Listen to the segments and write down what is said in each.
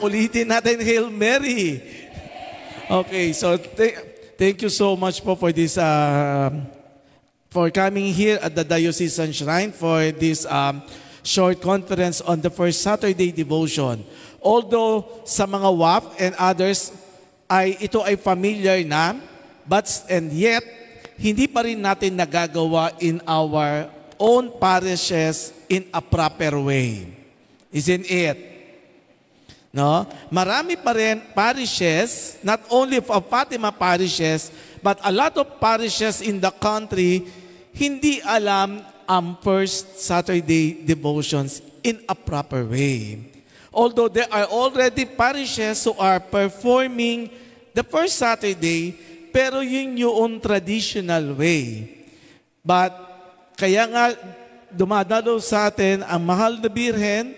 ulitin natin, Hail Mary. Okay, so thank you so much po for this, for coming here at the Diocesan Shrine for this short conference on the first Saturday devotion. Although sa mga WAP and others, ito ay familiar na, and yet, hindi pa rin natin nagagawa in our own parishes in a proper way. Isn't it? No? Marami pa rin parishes, not only of Fatima parishes, but a lot of parishes in the country, hindi alam ang first Saturday devotions in a proper way. Although there are already parishes who are performing the first Saturday, pero yun yung traditional way. But kaya nga dumadalo sa atin ang Mahal na Birhen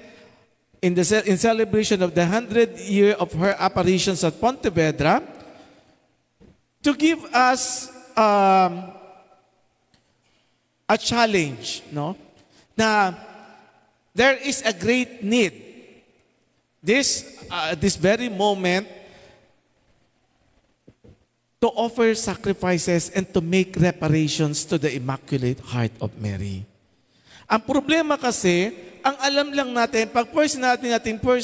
in celebration of the 100th year of her apparitions at Pontevedra to give us a challenge, no? Na there is a great need this very moment to offer sacrifices and to make reparations to the Immaculate Heart of Mary. Ang problema kasi, ang alam lang natin, pag first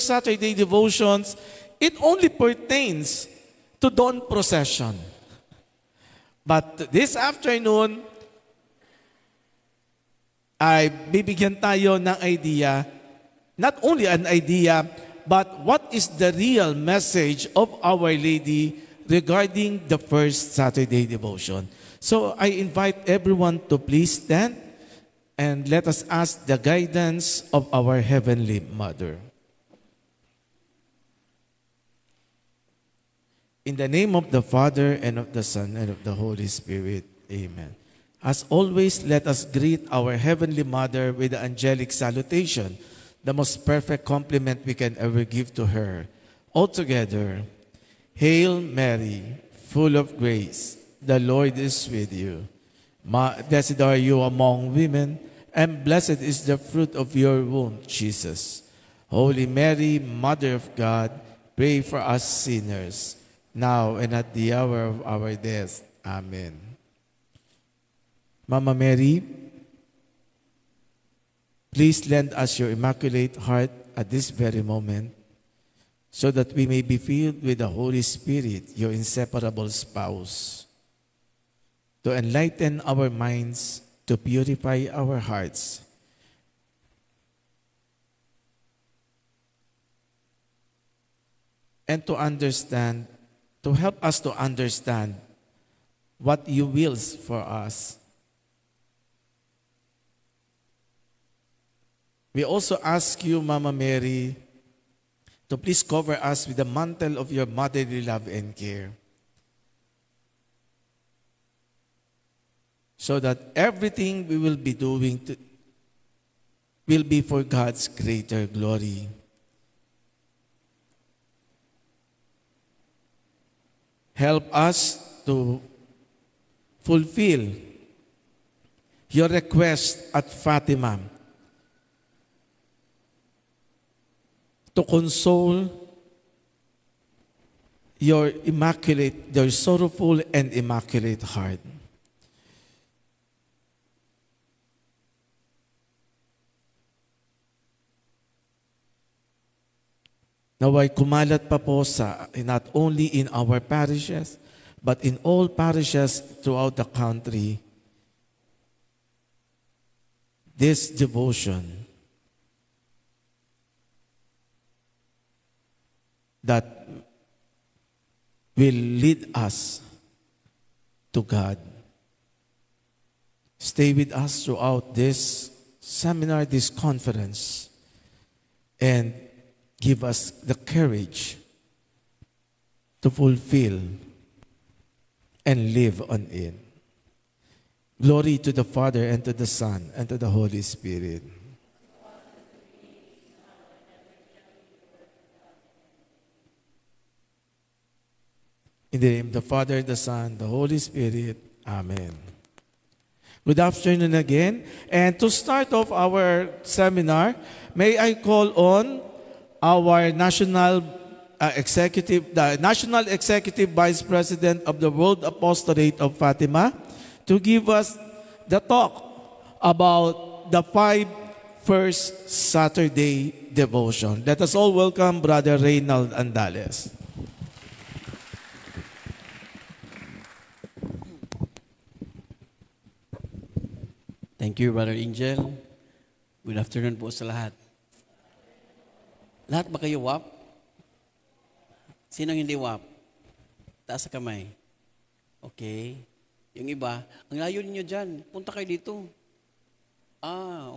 Saturday devotions, it only pertains to dawn procession. But this afternoon, ay bibigyan tayo ng idea, not only an idea, but what is the real message of Our Lady regarding the first Saturday devotion. So I invite everyone to please stand and let us ask the guidance of our Heavenly Mother. In the name of the Father, and of the Son, and of the Holy Spirit. Amen. As always, let us greet our Heavenly Mother with the angelic salutation, the most perfect compliment we can ever give to her. Altogether, Hail Mary, full of grace, the Lord is with you. Blessed are you among women, and blessed is the fruit of your womb, Jesus. Holy Mary, Mother of God, pray for us sinners, now and at the hour of our death. Amen. Mama Mary, please lend us your Immaculate Heart at this very moment, so that we may be filled with the Holy Spirit, your inseparable spouse, to enlighten our minds, to purify our hearts, and to understand, to help us to understand what you wills for us. We also ask you, Mama Mary, to please cover us with the mantle of your motherly love and care, so that everything we will be doing will be for God's greater glory. Help us to fulfill your request at Fatima, to console your sorrowful and immaculate heart. Naway kumalat pa po not only in our parishes, but in all parishes throughout the country, this devotion that will lead us to God. Stay with us throughout this seminar, this conference, and give us the courage to fulfill and live on it. Glory to the Father, and to the Son, and to the Holy Spirit. In the name of the Father, the Son, the Holy Spirit. Amen. Good afternoon again. And to start off our seminar, may I call on our National the National Executive Vice President of the World Apostolate of Fatima, to give us the talk about the 5 first Saturday devotion. Let us all welcome Brother Reynald Andales. Thank you, Brother Angel. Good afternoon po sa lahat. Lahat ba kayo WAP? Sinong hindi WAP? Taas sa kamay. Okay. Yung iba, ang layo ninyo dyan, punta kayo dito.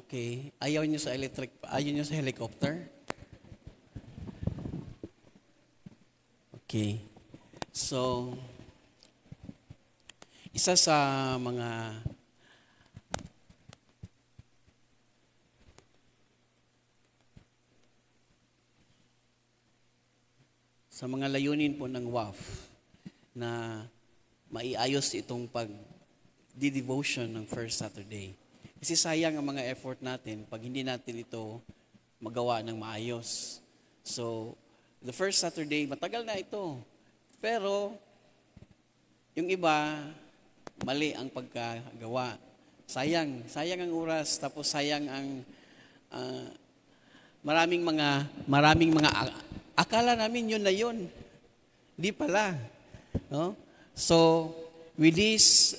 Okay. Ayaw nyo sa helicopter? Okay. So, isa sa mga layunin po ng WAF na maiayos itong pag-devotion ng first Saturday. Kasi sayang ang mga effort natin pag hindi natin ito magawa ng maayos. So, the first Saturday, matagal na ito. Pero, yung iba, mali ang pagkagawa. Sayang ang oras, tapos sayang ang maraming mga akala namin yun na yun. Di pala. No? So, with this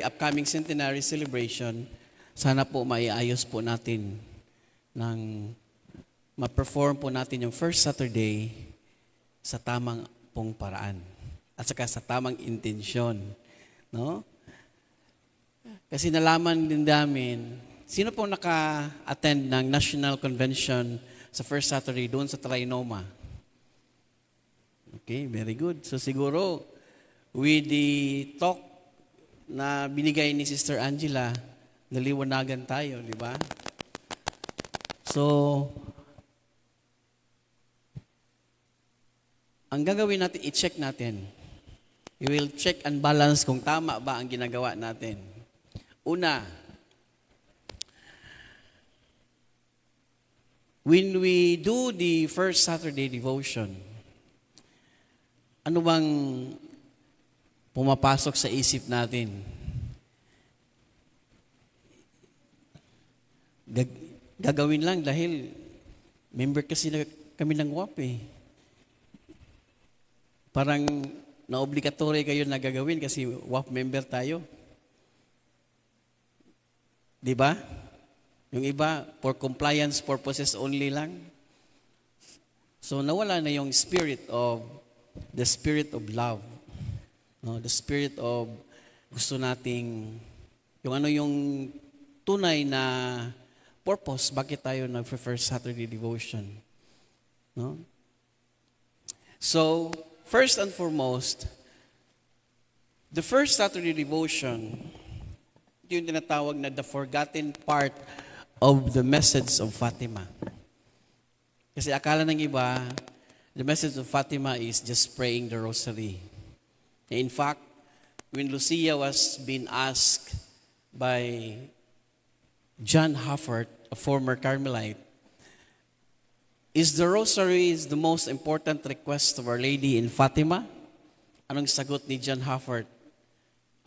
upcoming centenary celebration, sana po maiayos po natin ma-perform po natin yung first Saturday sa tamang pong paraan. At saka sa tamang intensyon. No? Kasi nalaman din namin, sino po naka-attend ng National Convention sa first Saturday doon sa Trinoma? Okay, very good. So siguro, with the talk na binigay ni Sister Angela, naliwanagan tayo, di ba? So, ang gagawin natin, i-check natin. We will check and balance kung tama ba ang ginagawa natin. Una, when we do the first Saturday devotion, ano bang pumapasok sa isip natin? Gagawin lang dahil member kasi kami ng WAP eh. Parang na-obligatory kayo na gagawin kasi WAP member tayo. Di ba? Yung iba, for compliance purposes only lang. So, nawala na yung the spirit of love. No? The spirit of gusto nating, yung tunay na purpose, bakit tayo nag-first Saturday devotion. No? So, first and foremost, the first Saturday devotion, yung tinatawag na the forgotten part of the message of Fatima. Kasi akala ng iba, the message of Fatima is just praying the rosary. In fact, when Lucia was being asked by John Hafford, a former Carmelite, is the rosary the most important request of Our Lady in Fatima? Anong sagot ni John Hafford?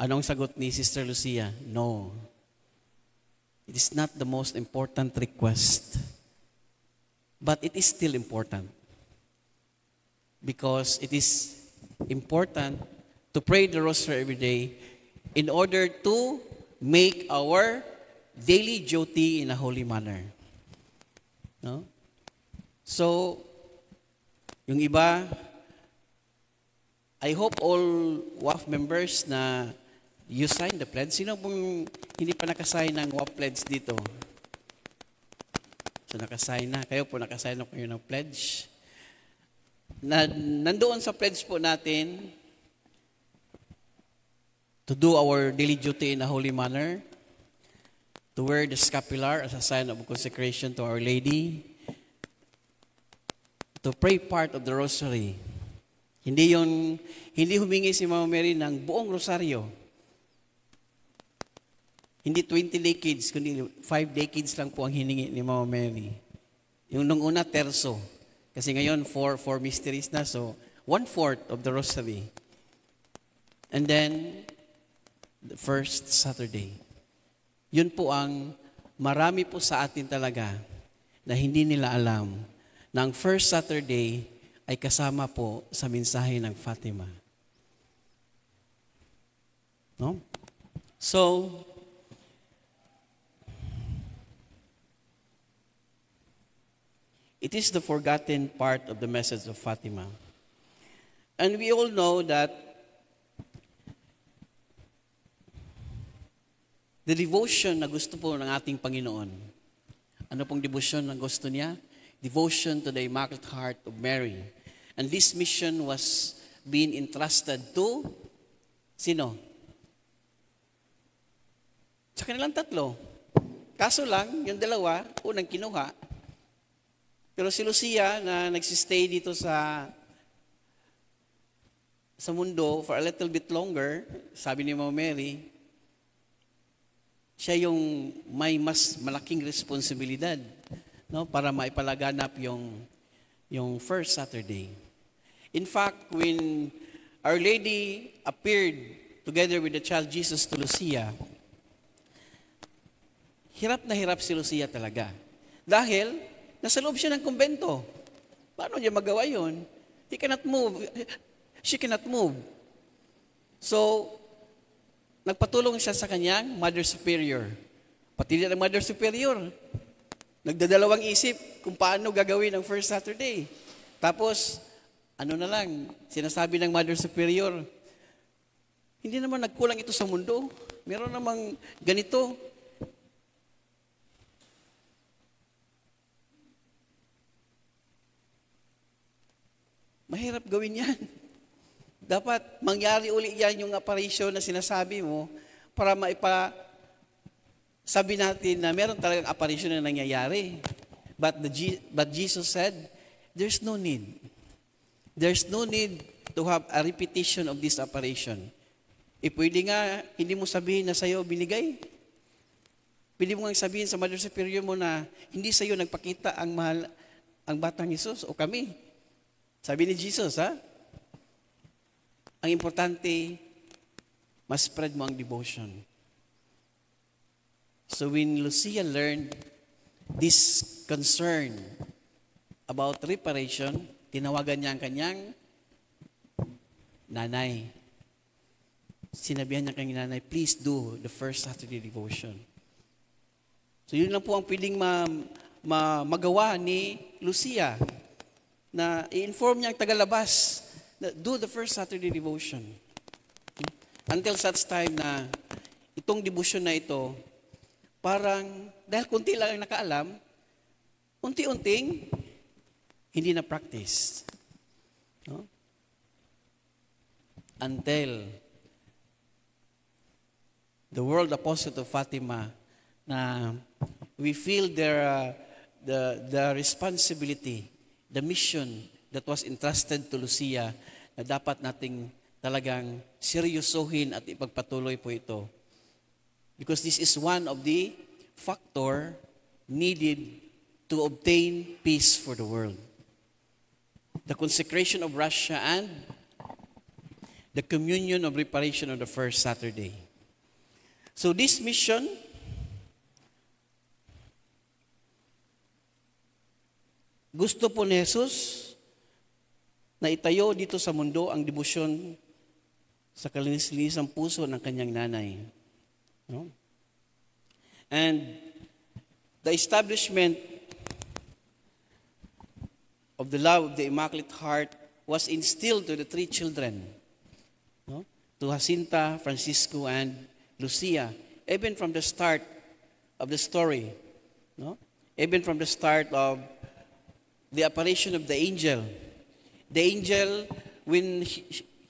Anong sagot ni Sister Lucia? No. It is not the most important request. But it is still important. Because it is important to pray the rosary every day in order to make our daily duty in a holy manner. No? So, yung iba, I hope all WAF members na you sign the pledge. Sino pong hindi pa nakasign ng WAF pledge dito? So, nakasign na. Kayo po, nakasign na kayo ng pledge. Nandoon sa pledge po natin to do our daily duty in a holy manner, to wear the scapular as a sign of consecration to Our Lady, to pray part of the rosary. Hindi humingi si Mama Mary ng buong rosaryo. Hindi 20 decades, kundi 5 decades lang po ang hiningi ni Mama Mary. Yung nung una, terso. Kasi ngayon, four mysteries na. So, 1/4 of the rosary. And then, the first Saturday. Yun po ang marami po sa atin talaga na hindi nila alam na ang first Saturday ay kasama po sa mensahe ng Fatima. No? So, it is the forgotten part of the message of Fatima. And we all know that the devotion na gusto po ng ating Panginoon. Ano pong devotion na gusto niya? Devotion to the Immaculate Heart of Mary. And this mission was being entrusted to sino? Sa kanilang tatlo. Kaso lang, yung dalawa, unang kinuha. Pero si Lucia na nagsistay dito sa mundo for a little bit longer, sabi ni Mama Mary, siya yung may mas malaking responsibilidad, no, para maipalaganap yung first Saturday. In fact, when Our Lady appeared together with the child Jesus to Lucia, hirap na hirap si Lucia talaga. Dahil nasa loob siya ng kumbento. Paano niya magawa yun? He cannot move. She cannot move. So, nagpatulong siya sa kanyang Mother Superior. Pati din ang Mother Superior. Nagdadalawang isip kung paano gagawin ang first Saturday. Tapos, ano na lang, sinasabi ng Mother Superior, hindi naman nagkulang ito sa mundo. Meron namang ganito. Mahirap gawin yan. Dapat mangyari uli yan yung apparition na sinasabi mo para sabi natin na meron talagang apparition na nangyayari. But Jesus said, there's no need. There's no need to have a repetition of this apparition. Pwede nga, hindi mo sabihin na sa'yo binigay. Pwede mo nga sabihin sa Mother Superior mo na hindi sa'yo nagpakita ang batang Jesus o kami. Sabi ni Jesus, ha? Ang importante, mas spread mo ang devotion. So when Lucia learned this concern about reparation, tinawagan niya ang kanyang nanay. Sinabihan niya kanyang nanay, please do the first Saturday devotion. So yun lang po ang pwedeng magawa ni Lucia, na i-inform niya ang tagalabas na do the first Saturday devotion. Until such time na itong devotion na ito, parang dahil kunti lang ang nakaalam, unti-unting hindi na practice. No? Until the World Apostle of Fatima, na we feel the responsibility, the mission that was entrusted to Lucia, na dapat nating talagang seryosohin at ipagpatuloy po ito. Because this is one of the factor needed to obtain peace for the world. The consecration of Russia and the communion of reparation on the first Saturday. So this mission gusto po ni Jesus na itayo dito sa mundo ang debosyon sa kalinis-linisang puso ng kanyang nanay. No? And the establishment of the love of the Immaculate Heart was instilled to the three children, no? To Jacinta, Francisco, and Lucia, even from the start of the story, no? Even from the start of the apparition of the angel. The angel, when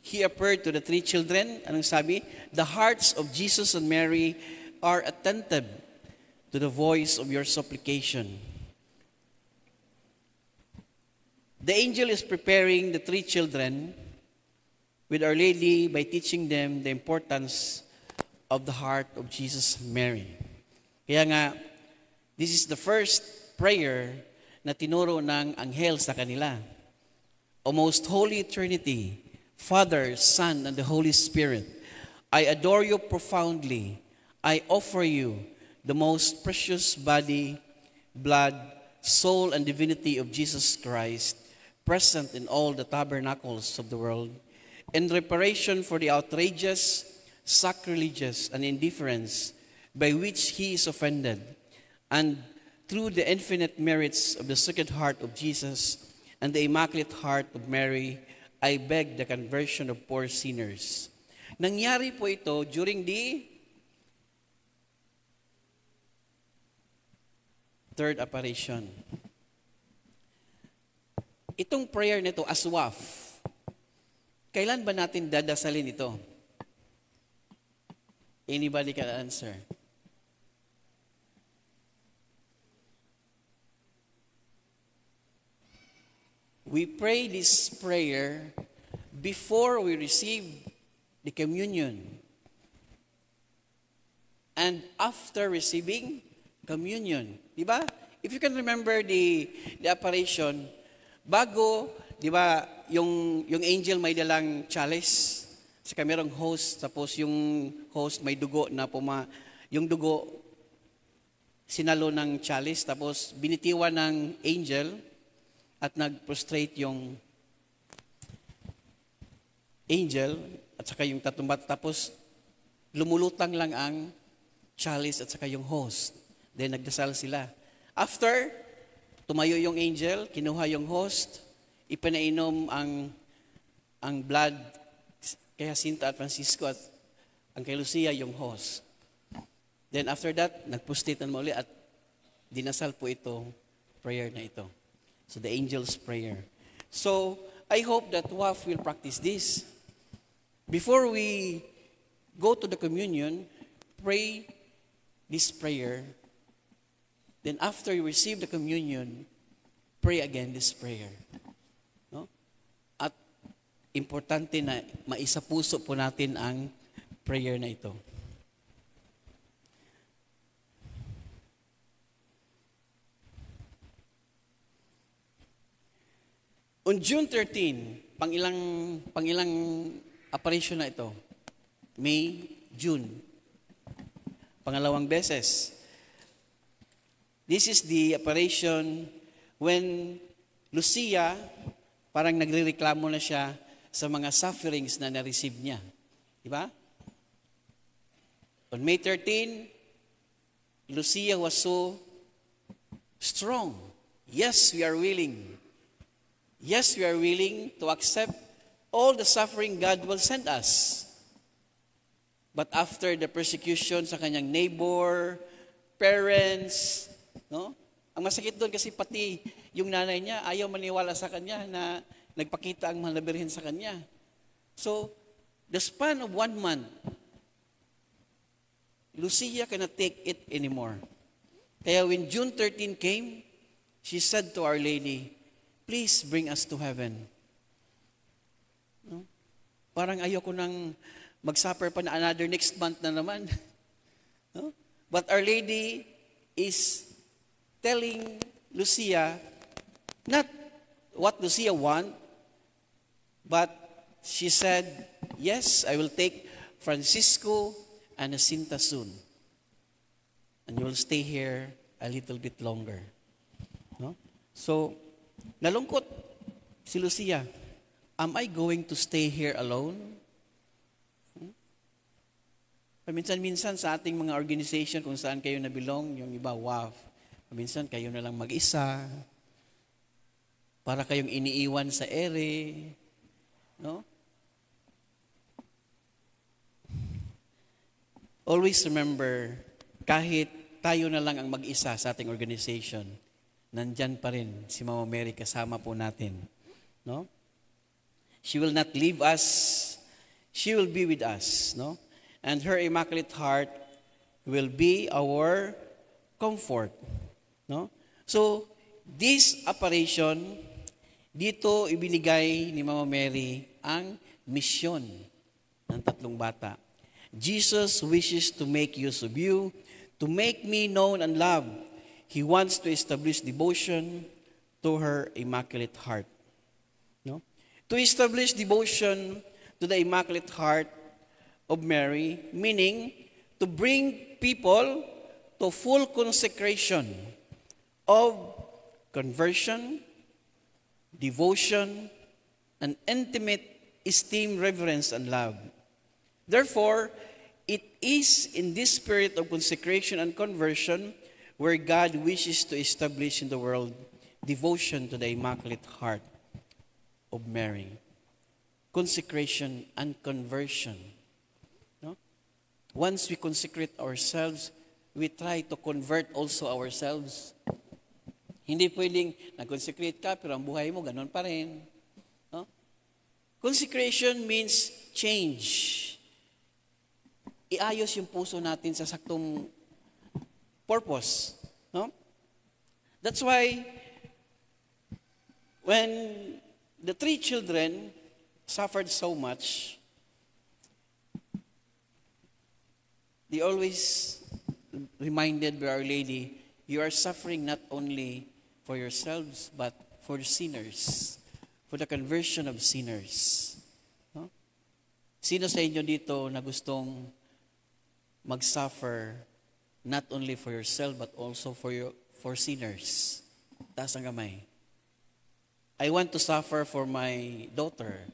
he appeared to the three children, anong sabi? The hearts of Jesus and Mary are attentive to the voice of your supplication. The angel is preparing the three children with Our Lady by teaching them the importance of the heart of Jesus and Mary. Kaya nga, this is the first prayer na tinuro ng anghel sa kanila. O most holy Trinity, Father, Son, and the Holy Spirit, I adore you profoundly. I offer you the most precious body, blood, soul, and divinity of Jesus Christ, present in all the tabernacles of the world, in reparation for the outrageous, sacrilegious, and indifference by which he is offended, and through the infinite merits of the Sacred Heart of Jesus and the Immaculate Heart of Mary, I beg the conversion of poor sinners. Nangyari po ito during the third apparition. Itong prayer nito, aswaf, kailan ba natin dadasalin ito? Anybody can answer? We pray this prayer before we receive the communion and after receiving communion. Di ba? If you can remember the apparition, bago, di ba, yung angel may dalang chalice, saka merong host, tapos yung host may dugo na yung dugo sinalo ng chalice, tapos binitiwan ng angel, at nag-prostrate yung angel at saka yung tatumbat. Tapos lumulutang lang ang chalice at saka yung host. Then nagdasal sila. After, tumayo yung angel, kinuha yung host, ipinainom ang blood kay Jacinta at Francisco at ang kay Lucia yung host. Then after that, nagprostrate na muli at dinasal po ito, prayer na ito. So the angel's prayer. So I hope that WAF will practice this. Before we go to the communion, pray this prayer. Then after you receive the communion, pray again this prayer. No? At importante na maisapuso po natin ang prayer na ito. On June 13, pangilang apparition na ito? May, June. Pangalawang beses. This is the apparition when Lucia, parang nagrereklamo na siya sa mga sufferings na na-receive niya. Diba? On May 13, Lucia was so strong. Yes, we are willing. Yes, we are willing to accept all the suffering God will send us. But after the persecution sa kanyang neighbor, parents, no? Ang masakit doon kasi pati yung nanay niya ayaw maniwala sa kanya na nagpakita ang mahal na Birhen sa kanya. So, the span of 1 month, Lucia cannot take it anymore. Kaya when June 13 came, she said to Our Lady, please bring us to heaven. No? Parang ayoko nang mag-suffer pa na another next month na naman. No? But Our Lady is telling Lucia, not what Lucia want, but she said, yes, I will take Francisco and Jacinta soon. And you will stay here a little bit longer. No? So, nalungkot si Lucia. Am I going to stay here alone? Paminsan-minsan sa ating mga organization kung saan kayo nabilong, yung iba, WAF. Paminsan kayo na lang mag-isa. Para kayong iniiwan sa ere. No? Always remember, kahit tayo na lang ang mag-isa sa ating organization, nandyan pa rin si Mama Mary kasama po natin. No? She will not leave us. She will be with us. No? And her Immaculate Heart will be our comfort. No? So, this apparition, dito ibinigay ni Mama Mary ang misyon ng 3 bata. Jesus wishes to make use of you, to make me known and loved. He wants to establish devotion, to her Immaculate Heart. No? To establish devotion to the Immaculate Heart of Mary, meaning to bring people to full consecration of conversion, devotion, and intimate esteem, reverence, and love. Therefore, it is in this spirit of consecration and conversion where God wishes to establish in the world devotion to the Immaculate Heart of Mary. Consecration and conversion. No? Once we consecrate ourselves, we try to convert also ourselves. Hindi pwedeng nag-consecrate ka, pero ang buhay mo, ganun pa rin. No? Consecration means change. Iayos yung puso natin sa saktong purpose. No? That's why, when the three children suffered so much, they always reminded by Our Lady, you are suffering not only for yourselves, but for the sinners, for the conversion of sinners. No? Sino sa inyo dito na gustong mag-suffer not only for yourself, but also for sinners? Taas ang kamay. I want to suffer for my daughter.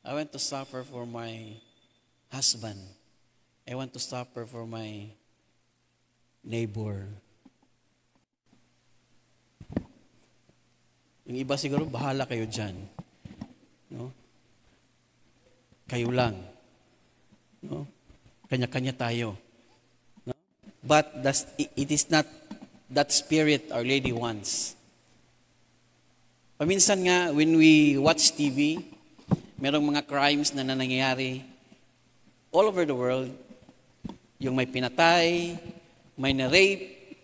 I want to suffer for my husband. I want to suffer for my neighbor. Yung iba siguro, bahala kayo dyan. No? Kayo lang. No? Kanya-kanya tayo. No? But it is not that spirit Our Lady wants. Paminsan nga, when we watch TV, merong mga crimes na nangyayari all over the world. Yung may pinatay, may na-rape,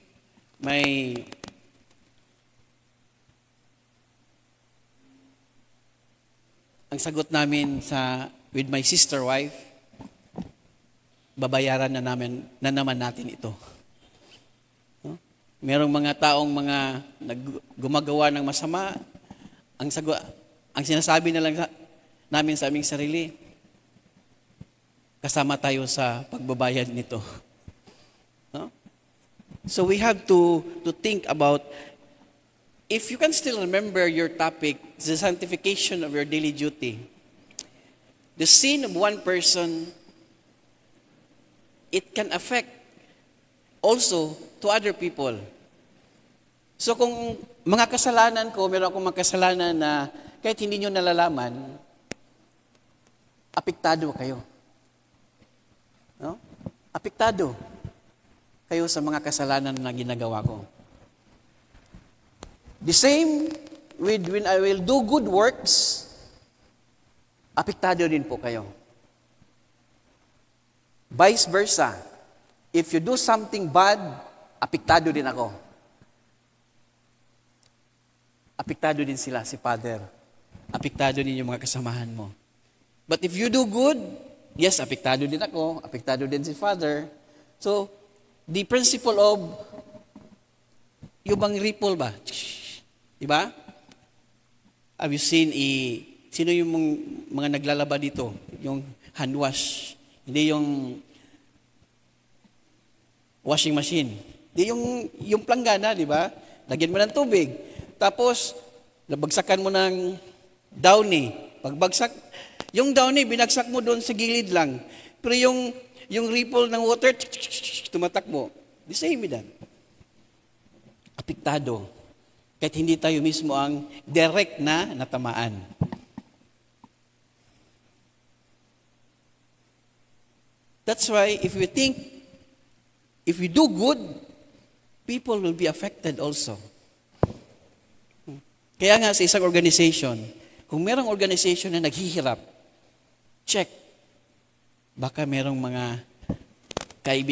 may ang sagot namin with my sister wife, babayaran na naman natin ito. No? Merong mga taong gumagawa ng masama, ang sinasabi na lang namin sa aming sarili, kasama tayo sa pagbabayad nito. No? So we have to think about, if you can still remember your topic, the sanctification of your daily duty, the sin of one person, it can affect also to other people. So kung mga kasalanan ko, meron akong mga kasalanan na kahit hindi nyo nalalaman, apektado kayo. No? Apektado kayo sa mga kasalanan na ginagawa ko. The same with when I will do good works, apektado din po kayo. Vice versa. If you do something bad, apektado din ako. Apektado din sila, si Father. Apektado din yung mga kasamahan mo. But if you do good, yes, apektado din ako, apektado din si Father. So, the principle of yung bang ripple ba? Diba? Have you seen sino yung mga naglalaba dito? Yung hand wash. Hindi yung washing machine. Hindi yung planggana, di ba? Lagyan mo ng tubig. Tapos, nabagsakan mo ng downy. Pagbagsak, yung downy, binagsak mo doon sa gilid lang. Pero yung ripple ng water, tumatakbo. The same with that. Apektado. Kahit hindi tayo mismo ang direct na natamaan. That's why if we do good, people will be affected also. Kaya nga sa isang organization, kung merong organization na naghihirap, check. Baka merong mga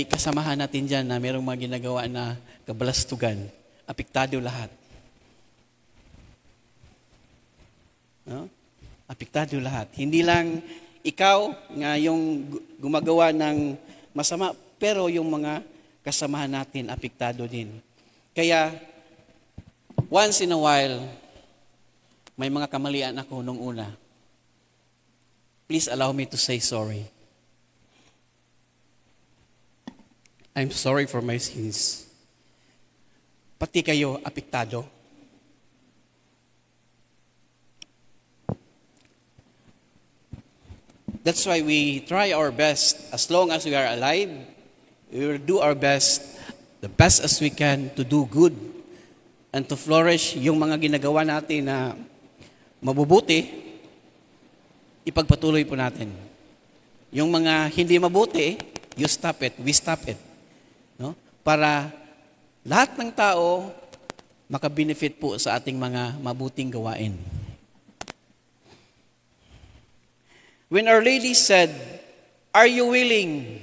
kasamahan natin dyan na merong mga ginagawa na kabalastugan. Apektado lahat. No? Apektado lahat. Hindi lang ikaw nga yung gumagawa ng masama, pero yung mga kasamahan natin apektado din. Kaya, once in a while, may mga kamalian ako nung una. Please allow me to say sorry. I'm sorry for my sins. Pati kayo apektado. That's why we try our best. As long as we are alive, we will do our best, the best as we can to do good and to flourish yung mga ginagawa natin na mabubuti, ipagpatuloy po natin. Yung mga hindi mabuti, you stop it, we stop it. No? Para lahat ng tao makabenefit po sa ating mga mabuting gawain. When Our Lady said, "Are you willing?"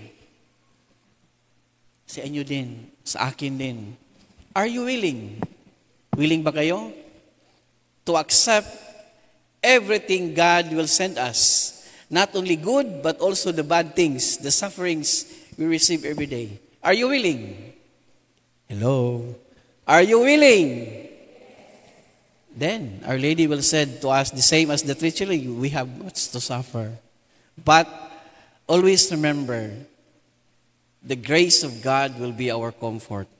Sa inyo din, sa akin din. Are you willing? Willing ba kayo? To accept everything God will send us. Not only good, but also the bad things, the sufferings we receive every day. Are you willing? Hello? Are you willing? Then, Our Lady will said to us, the same as the three children, we have much to suffer. But, always remember, the grace of God will be our comfort.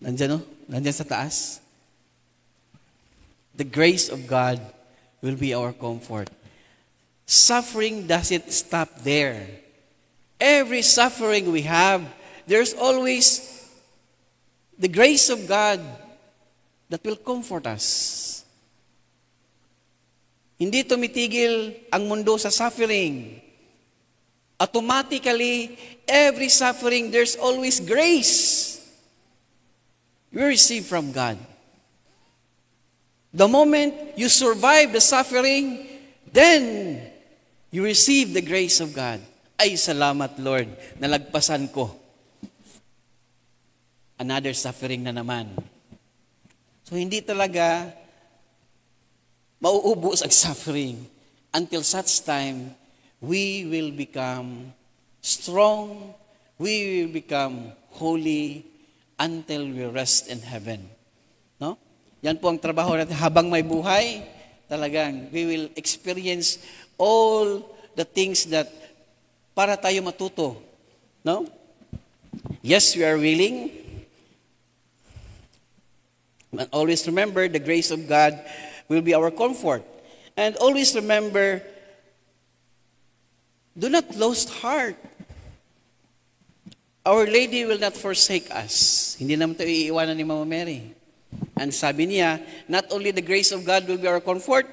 Nandiyan, no? Nandiyan sa taas. The grace of God will be our comfort. Suffering doesn't stop there. Every suffering we have, there's always the grace of God that will comfort us. Hindi tumitigil ang mundo sa suffering. Automatically, every suffering, there's always grace we receive from God. The moment you survive the suffering, then you receive the grace of God. Ay, salamat Lord, nalagpasan ko. Another suffering na naman. So, hindi talaga mauubos ang suffering until such time we will become strong, we will become holy until we rest in heaven. No? Yan po ang trabaho natin habang may buhay. Talagang we will experience all the things that para tayo matuto. No? Yes, we are willing. But always remember, the grace of God will be our comfort. And always remember, do not lose heart. Our Lady will not forsake us. Hindi naman ito iiwanan ni Mama Mary. And sabi niya, not only the grace of God will be our comfort,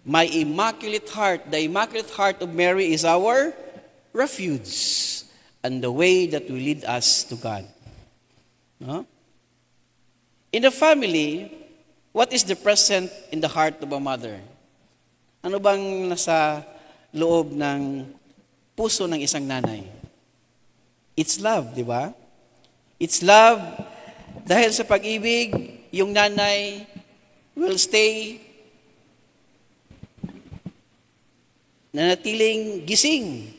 my immaculate heart, the immaculate heart of Mary is our refuge and the way that will lead us to God. No? In the family, what is the present in the heart of a mother? Ano bang nasa loob ng puso ng isang nanay? It's love, di ba? It's love dahil sa pag-ibig, yung nanay will stay nanatiling gising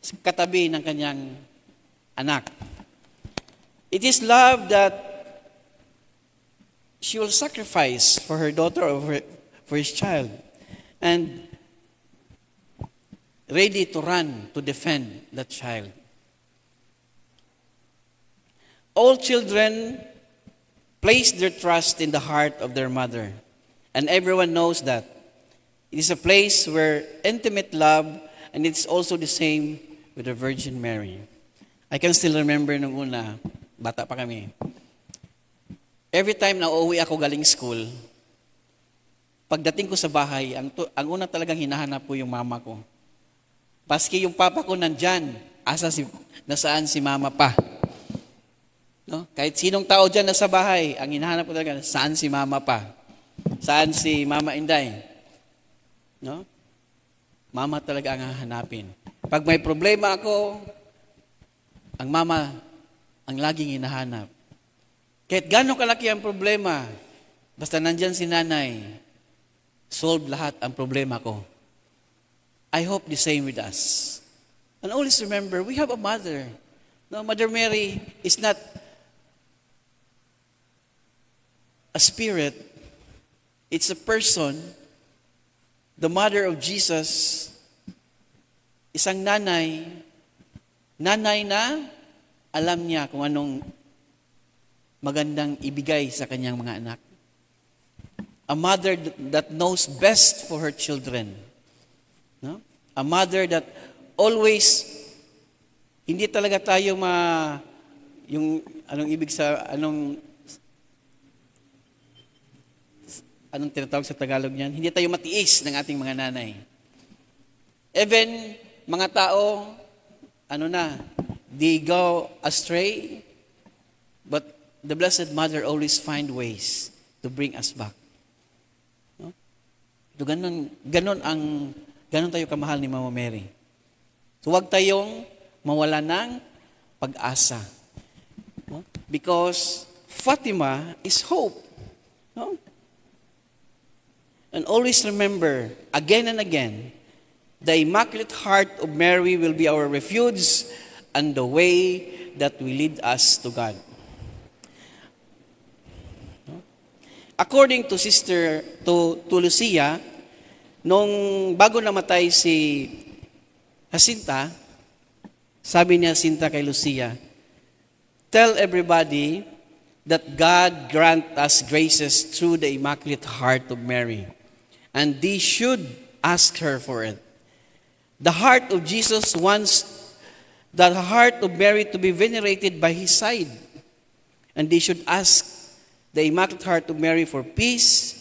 sa katabi ng kanyang anak. It is love that she will sacrifice for her daughter or for his child and ready to run to defend that child. All children place their trust in the heart of their mother, and everyone knows that. It is a place where intimate love, and it's also the same with the Virgin Mary. I can still remember nung una, bata pa kami. Every time na uuwi ako galing school, pagdating ko sa bahay, ang una talagang hinahanap ko yung mama ko. Paski yung papa ko nandyan, nasaan si mama pa. No? Kahit sinong tao dyan nasa bahay, ang hinahanap ko talaga, saan si mama pa? Saan si Mama Inday? No? Mama talaga ang hahanapin. Pag may problema ako, ang mama ang laging hinahanap. Kahit gano'ng kalaki ang problema, basta nandyan si nanay, solve lahat ang problema ko. I hope the same with us. And always remember, we have a mother. No, Mother Mary is not a spirit. It's a person, the mother of Jesus, isang nanay na alam niya kung anong magandang ibigay sa kanyang mga anak. A mother that knows best for her children. No? A mother that always, hindi talaga tayo yung anong tinatawag sa Tagalog niyan? Hindi tayo matiis ng ating mga nanay. Even mga tao, they go astray, but the Blessed Mother always find ways to bring us back. No? So, ganon tayo kamahal ni Mama Mary. So, huwag tayong mawala ng pag-asa. No? Because Fatima is hope. No? And always remember, again and again, the Immaculate Heart of Mary will be our refuge and the way that will lead us to God. According to to Lucia, nung bago namatay si Jacinta, sabi ni Jacinta kay Lucia, tell everybody that God grant us graces through the Immaculate Heart of Mary, and they should ask her for it. The heart of Jesus wants the heart of Mary to be venerated by his side. And they should ask the Immaculate Heart of Mary for peace.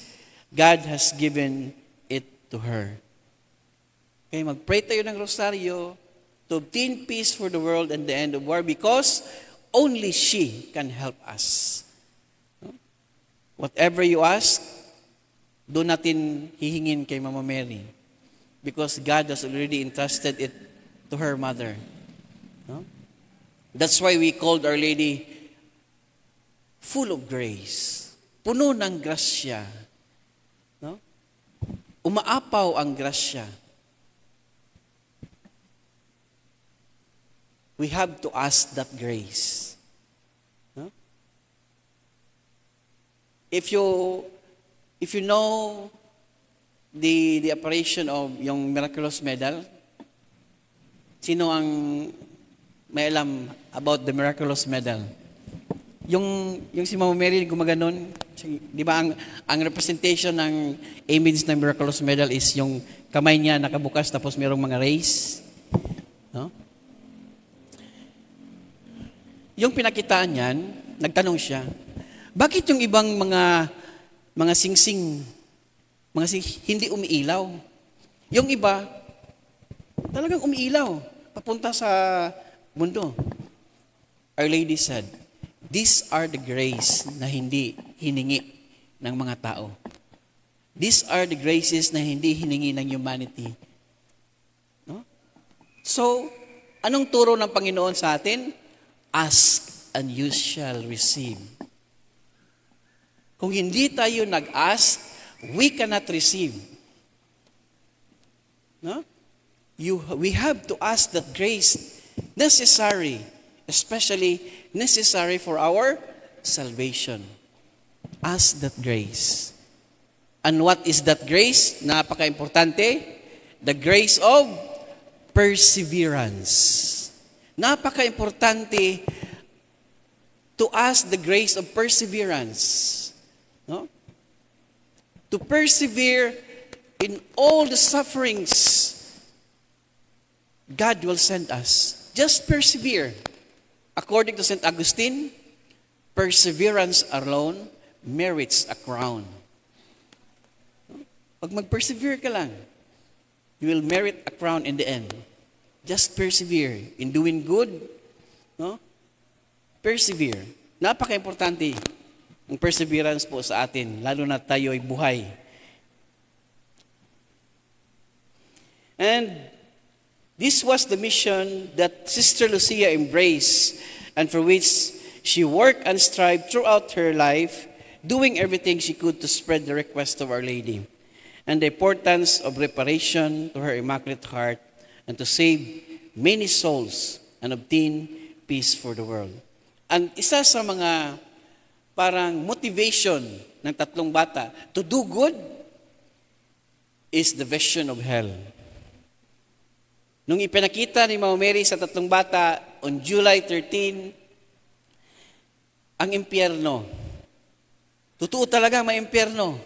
God has given it to her. Okay, mag-pray tayo ng rosaryo to obtain peace for the world and the end of war because only she can help us. Whatever you ask, doon natin hihingin kay Mama Mary. Because God has already entrusted it to her mother. No? That's why we called Our Lady full of grace. Puno ng grasya. No? Umaapaw ang grasya. We have to ask that grace. No? If you know the operation of yung miraculous medal, sino ang may alam about the miraculous medal? Yung si Mama Mary gumaganon, di ba ang representation ng image ng miraculous medal is yung kamay niya nakabukas tapos mayroong mga rays, no? Yung pinakitaan niyan, nagtanong siya, bakit yung ibang mga singsing hindi umiilaw? Yung iba, talagang umiilaw, papunta sa mundo. Our Lady said, these are the grace na hindi hiningi ng mga tao. These are the graces na hindi hiningi ng humanity. No? So, anong turo ng Panginoon sa atin? Ask and you shall receive. Kung hindi tayo nag-ask, we cannot receive. No? We have to ask that grace necessary, especially necessary for our salvation. Ask that grace. And what is that grace? Napaka-importante. The grace of perseverance. Napaka-importante to ask the grace of perseverance. No? To persevere in all the sufferings God will send us. Just persevere. According to St. Augustine, perseverance alone merits a crown. Pag mag-persevere ka lang, you will merit a crown in the end. Just persevere in doing good. No? Persevere. Napaka-importante ang perseverance po sa atin, lalo na tayo ay buhay. And this was the mission that Sister Lucia embraced and for which she worked and strived throughout her life, doing everything she could to spread the request of Our Lady and the importance of reparation to her Immaculate Heart and to save many souls and obtain peace for the world. And isa sa mga parang motivation ng tatlong bata. To do good is the vision of hell. Nung ipinakita ni Mama Mary sa tatlong bata on July 13, ang impyerno. Totoo talaga may impyerno.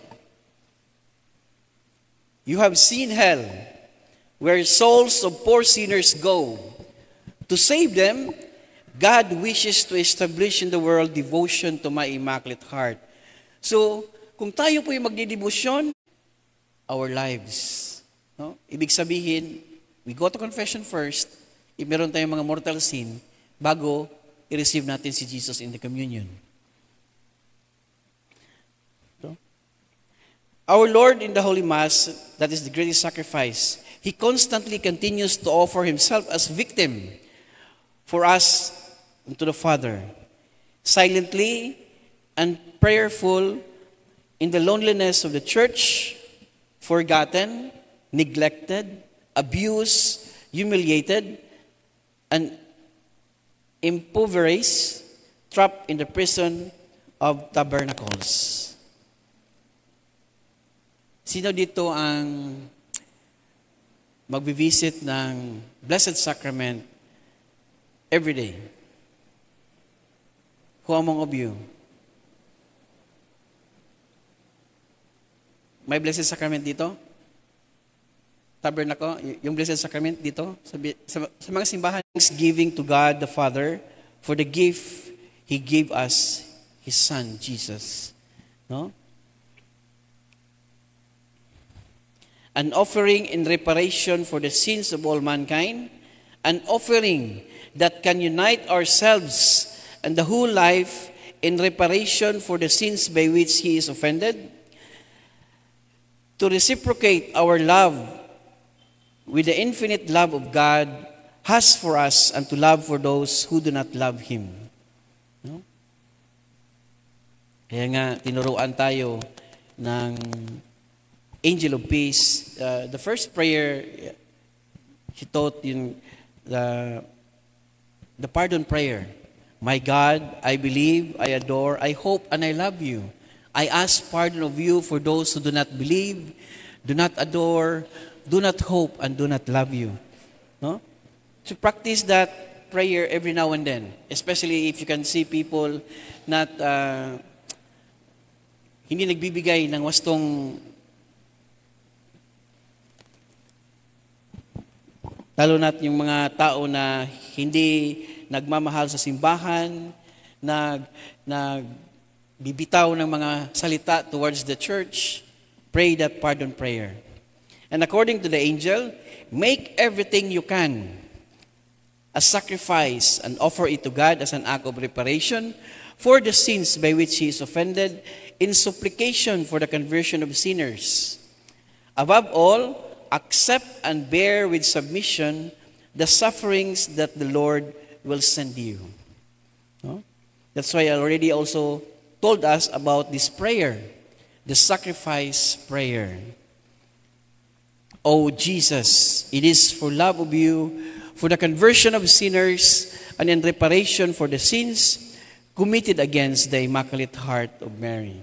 You have seen hell, where souls of poor sinners go. To save them, God wishes to establish in the world devotion to my Immaculate Heart. So, kung tayo po yung magdidebosyon, our lives. No? Ibig sabihin, we go to confession first, if meron tayong mga mortal sin, bago i-receive natin si Jesus in the communion. So, our Lord in the Holy Mass, that is the greatest sacrifice, He constantly continues to offer Himself as victim for us to the Father, silently and prayerful in the loneliness of the church, forgotten, neglected, abused, humiliated, and impoverished, trapped in the prison of tabernacles. Sino dito ang magbivisit ng Blessed Sacrament every day? Who among of you? May Blessed Sacrament dito? Tabernacle, yung Blessed Sacrament dito? Sa mga simbahan, thanksgiving to God the Father for the gift He gave us, His Son, Jesus. No? An offering in reparation for the sins of all mankind, an offering that can unite ourselves and the whole life in reparation for the sins by which He is offended, to reciprocate our love with the infinite love of God has for us, and to love for those who do not love Him. No? Kaya nga, tinuruan tayo ng Angel of Peace. The first prayer, she taught the pardon prayer. My God, I believe, I adore, I hope, and I love you. I ask pardon of you for those who do not believe, do not adore, do not hope, and do not love you. No? To practice that prayer every now and then, especially if you can see people not hindi nagbibigay ng wastong, lalo na't yung mga tao na hindi nagmamahal sa simbahan, nagbibitaw ng mga salita towards the church, pray that pardon prayer. And according to the angel, make everything you can a sacrifice and offer it to God as an act of reparation for the sins by which He is offended, in supplication for the conversion of sinners. Above all, accept and bear with submission the sufferings that the Lord will send you. No? That's why I already also told us about this prayer, the sacrifice prayer. Oh Jesus, it is for love of you, for the conversion of sinners, and in reparation for the sins committed against the Immaculate Heart of Mary.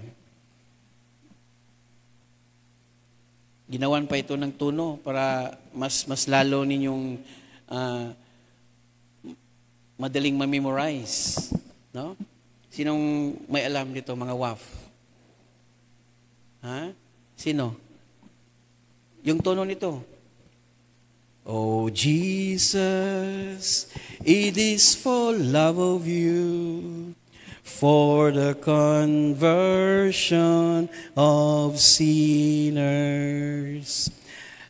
Ginawan pa ito ng tuno para mas lalo ninyong madaling ma-memorize. No? Sinong may alam dito, mga WAF? Ha? Sino? Yung tono nito. Oh Jesus, it is for love of you, for the conversion of sinners,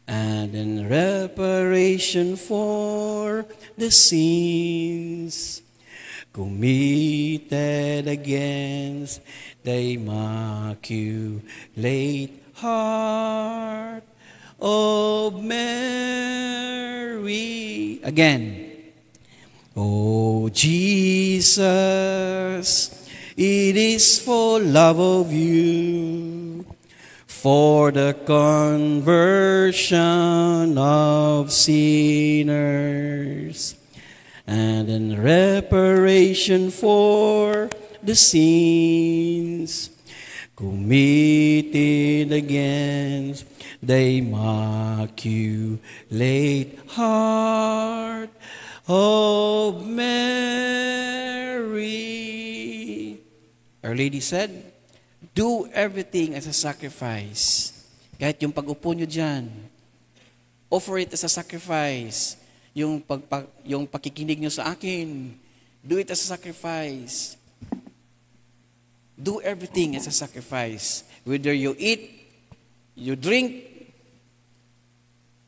and in reparation for the sins committed against the Immaculate Heart of Mary. Again. Oh Jesus, it is for love of you, for the conversion of sinners, and in reparation for the sins committed against the immaculate heart of Mary. Our Lady said, do everything as a sacrifice. Kahit yung pag-upo nyo dyan, offer it as a sacrifice. Yung pakikinig nyo sa akin, do it as a sacrifice. Do everything as a sacrifice. Whether you eat, you drink,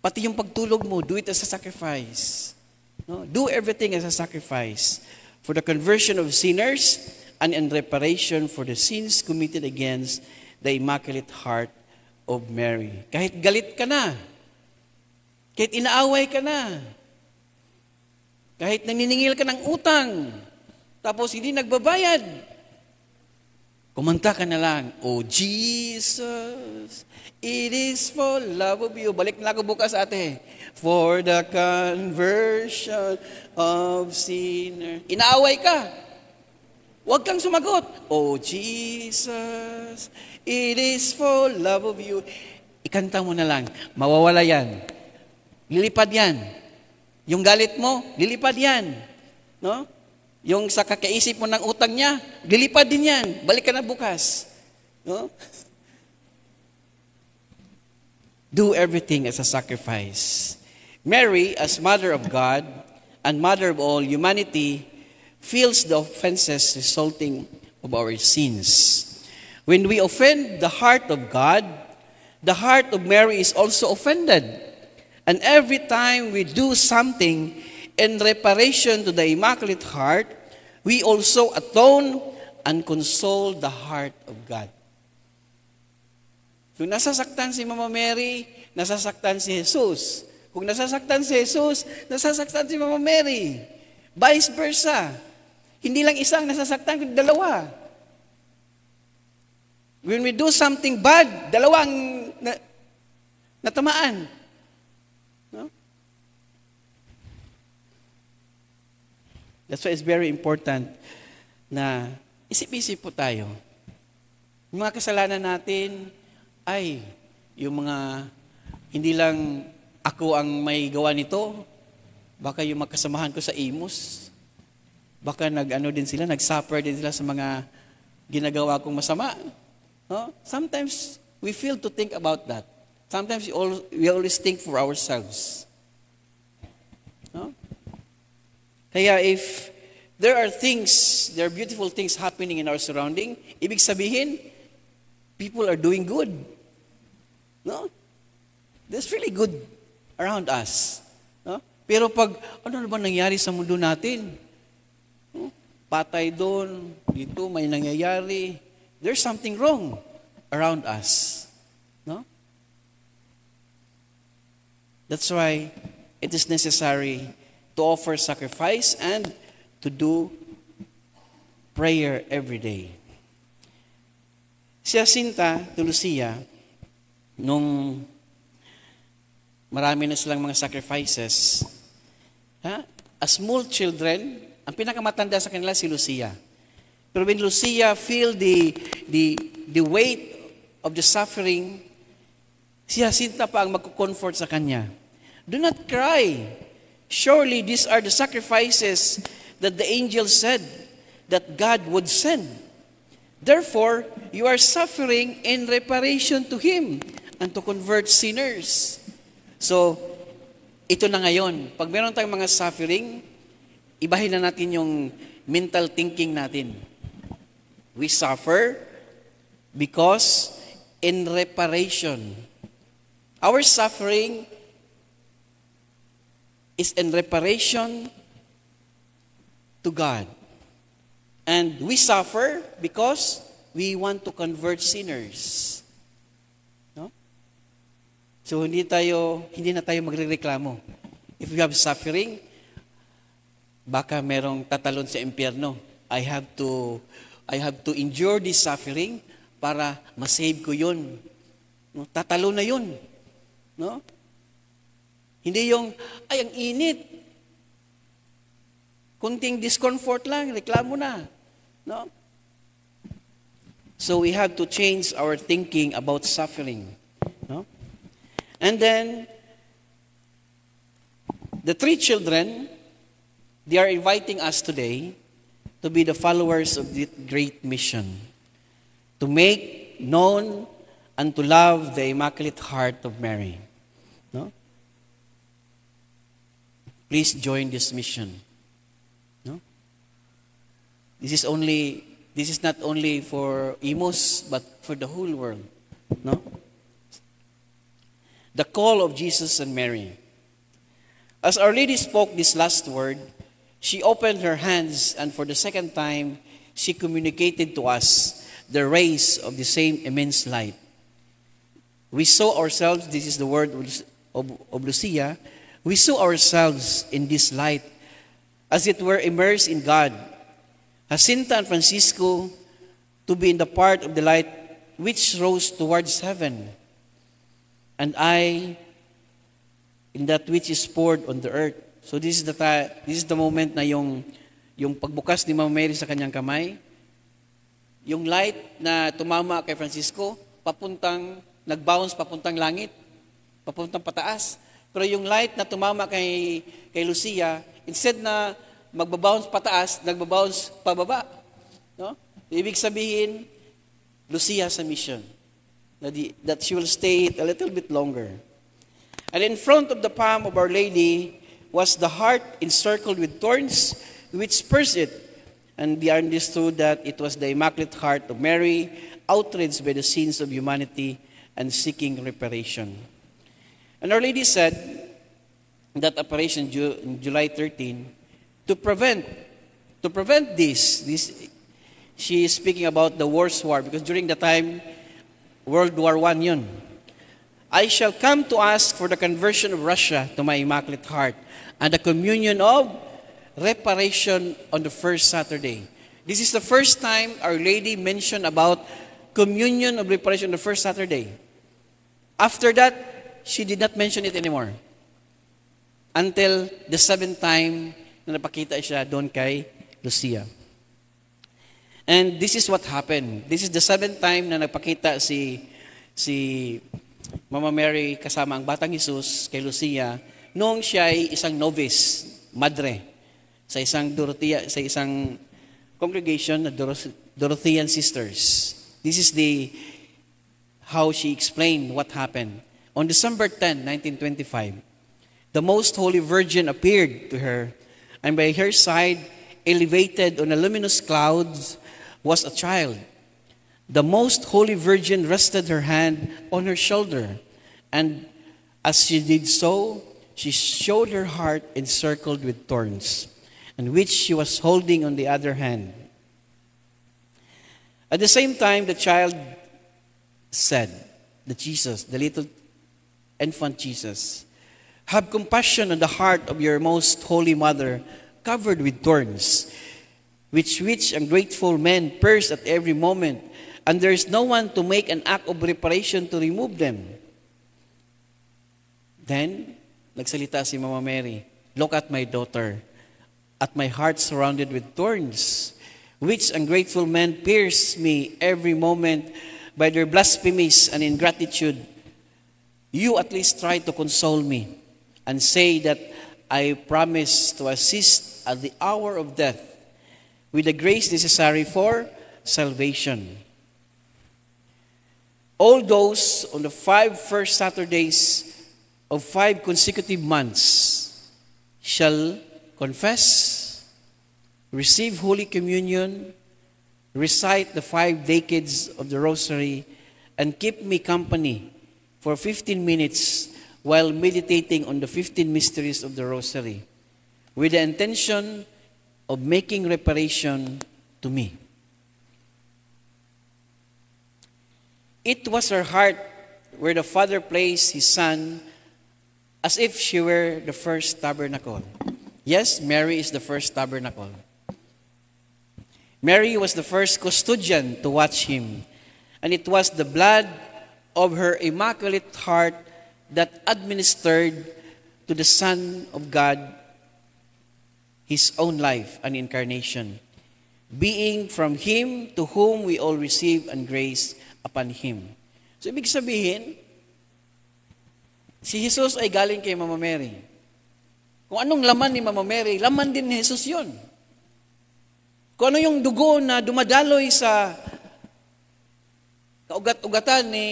pati yung pagtulog mo, do it as a sacrifice. No? Do everything as a sacrifice for the conversion of sinners and in reparation for the sins committed against the Immaculate Heart of Mary. Kahit galit ka na, kahit inaaway ka na, kahit naniningil ka ng utang, tapos hindi nagbabayad, kumanta ka na lang, oh Jesus, it is for love of you. Balik na ako bukas, ate. For the conversion of sinner. Inaaway ka. Huwag kang sumagot. Oh Jesus, it is for love of you. Ikanta mo na lang. Mawawala yan. Lilipad yan. Yung galit mo, lilipad yan. No? Yung sa kakaisip mo ng utang niya, lilipad din yan. Balik ka na bukas. No? Do everything as a sacrifice. Mary, as Mother of God and Mother of all humanity, feels the offenses resulting of our sins. When we offend the heart of God, the heart of Mary is also offended. And every time we do something in reparation to the Immaculate Heart, we also atone and console the heart of God. Kung nasasaktan si Mama Mary, nasasaktan si Jesus. Kung nasasaktan si Jesus, nasasaktan si Mama Mary. Vice versa. Hindi lang isang nasasaktan, kundi dalawa. When we do something bad, dalawang natamaan. No? That's why it's very important na isip-isip po tayo. Yung mga kasalanan natin ay yung mga hindi lang ako ang may gawa nito, baka yung makasamahan ko sa Imus, baka nag-suffer din sila sa mga ginagawa kong masama. No? Sometimes we fail to think about that. Sometimes we always think for ourselves. No? Kaya if there are beautiful things happening in our surrounding, ibig sabihin, people are doing good. No? There's really good around us. No? Pero pag, ano ba nangyari sa mundo natin? No? Patay doon, dito may nangyayari. There's something wrong around us. No? That's why it is necessary to offer sacrifice and to do prayer every day. Si Jacinta de Lucia, nung marami na silang mga sacrifices, as small children, ang pinakamatanda sa kanila si Lucia. Pero when Lucia feel the weight of the suffering, si Jacinta pa ang magko-comfort sa kanya. Do not cry. Surely these are the sacrifices that the angel said that God would send. Therefore, you are suffering in reparation to Him and to convert sinners. So, ito na ngayon. Pag meron tayong mga suffering, ibahin na natin yung mental thinking natin. We suffer because in reparation. Our suffering is in reparation to God. And we suffer because we want to convert sinners. No? So hindi na tayo magrereklamo. If we have suffering, baka merong tatalon sa impyerno. I have to endure this suffering para masave ko yun. No? Tatalo na yun. No? Hindi yung, ay, ang init. Kunting discomfort lang, reklamo na. No? So we have to change our thinking about suffering. No? And then, the three children, they are inviting us today to be the followers of this great mission, to make known and to love the Immaculate Heart of Mary. No? Please join this mission. No? This is not only for Imus, but for the whole world. No? The call of Jesus and Mary. As Our Lady spoke this last word, she opened her hands, and for the second time, she communicated to us the rays of the same immense light. We saw ourselves, this is the word of Lucia, we saw ourselves in this light, as it were immersed in God. Jacinta and Francisco to be in the part of the light which rose towards heaven, and I in that which is poured on the earth. So this is the moment na yung pagbukas ni Mama Mary sa kanyang kamay, yung light na tumama kay Francisco, nag-bounce papuntang langit, papuntang pataas. Pero yung light na tumama kay Lucia, instead na magbabounce pataas, nagbabounce pababa. No? Ibig sabihin, Lucia sa mission. That she will stay a little bit longer. And in front of the palm of Our Lady was the heart encircled with thorns, which pierced it. And we understood that it was the Immaculate Heart of Mary, outraged by the sins of humanity and seeking reparation. And Our Lady said, that apparition in July 13, to prevent this, she is speaking about the worst war, because during the time, World War I yun. I shall come to ask for the conversion of Russia to my Immaculate Heart and the communion of reparation on the first Saturday. This is the first time Our Lady mentioned about communion of reparation on the first Saturday. After that, she did not mention it anymore. Until the seventh time na napakita siya doon kay Lucia. And this is what happened. This is the seventh time na nagpakita si Mama Mary kasama ang Batang Jesus kay Lucia noong siya ay isang novice, madre, sa isang congregation na Dorothean Sisters. This is how she explained what happened. On December 10, 1925, the Most Holy Virgin appeared to her, and by her side, elevated on a luminous clouds, was a child. The Most Holy Virgin rested her hand on her shoulder, and as she did so, she showed her heart encircled with thorns, and which she was holding on the other hand. At the same time, the child said, the little infant Jesus, have compassion on the heart of your most holy mother, covered with thorns, which ungrateful men pierce at every moment, and there is no one to make an act of reparation to remove them. Then, nagsalita si Mama Mary, look at my daughter, at my heart surrounded with thorns, which ungrateful men pierce me every moment by their blasphemies and ingratitude. You at least try to console me and say that I promise to assist at the hour of death with the grace necessary for salvation. All those on the 5 first Saturdays of 5 consecutive months shall confess, receive Holy Communion, recite the 5 decades of the Rosary, and keep me company for 15 minutes while meditating on the 15 mysteries of the Rosary, with the intention of making reparation to me. It was her heart where the Father placed His Son as if she were the first tabernacle. Yes, Mary is the first tabernacle. Mary was the first custodian to watch Him, and it was the blood of her Immaculate Heart that administered to the Son of God His own life and incarnation. being from Him to whom we all receive and grace upon Him. So, ibig sabihin, si Jesus ay galing kay Mama Mary. Kung anong laman ni Mama Mary, laman din ni Jesus yun. Kung ano yung dugo na dumadaloy sa kaugat-ugatan ni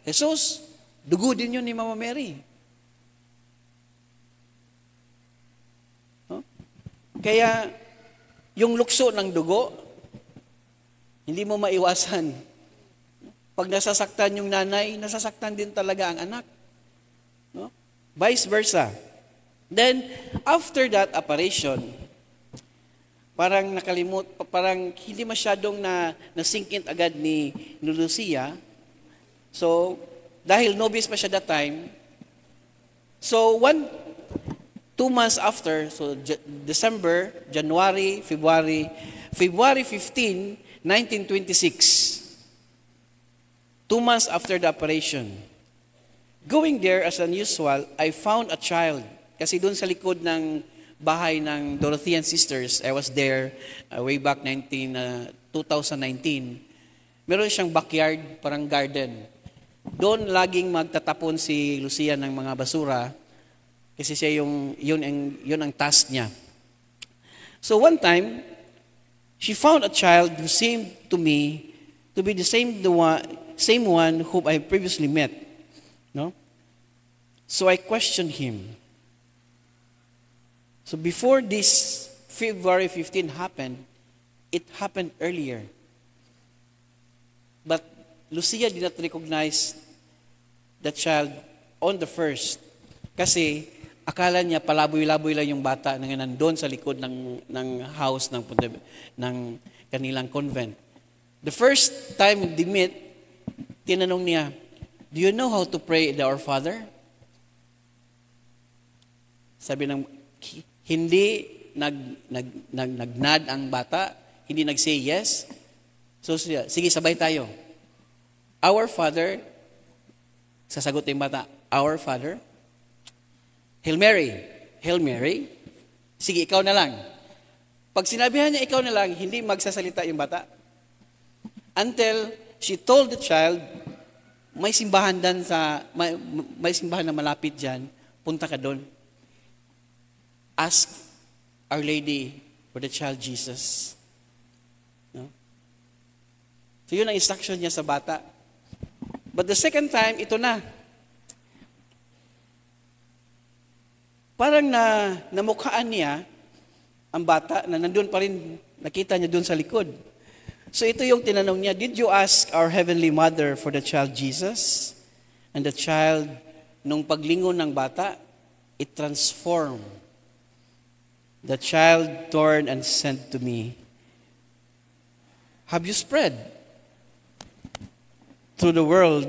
Jesus, dugo din yun ni Mama Mary. No? Kaya, yung lukso ng dugo, hindi mo maiwasan. Pag nasasaktan yung nanay, nasasaktan din talaga ang anak. No? Vice versa. Then, after that apparition, parang hindi masyadong na-sink in agad ni Lucia. So, dahil novice pa siya that time, so 2 months after, so December, January, February 15, 1926, 2 months after the apparition, going there as unusual, I found a child. Kasi doon sa likod ng bahay ng Dorothean Sisters, I was there way back 2019. Meron siyang backyard, parang garden. Doon laging magtatapon si Lucia ng mga basura kasi siya yun ang task niya. So one time, she found a child who seemed to me to be the same one whom I previously met. No? So I questioned him. So before this February 15 happened, it happened earlier. But Lucia did not recognize the child on the first. Kasi akala niya palaboy-laboy lang yung bata na nandun sa likod ng house ng kanilang convent. The first time they met, tinanong niya, "Do you know how to pray the Our Father?" Sabi ng hindi nagnad ang bata, hindi nag-say yes. So sige, sabay tayo. Our Father, sasagot yung bata, Our Father. Hail Mary. Hail Mary. Sige, ikaw na lang. Pag sinabihan niya ikaw na lang, hindi magsasalita yung bata. Until she told the child, may simbahan may simbahan na malapit dyan, punta ka doon. Ask Our Lady for the child Jesus. No? So yun ang instruction niya sa bata. But the second time, ito na. Parang namukhaan niya ang bata na nandun pa rin, nakita niya dun sa likod. So ito yung tinanong niya, "Did you ask our Heavenly Mother for the child Jesus?" And the child, nung paglingon ng bata, it transformed. The child turned and said to me, "Have you spread through the world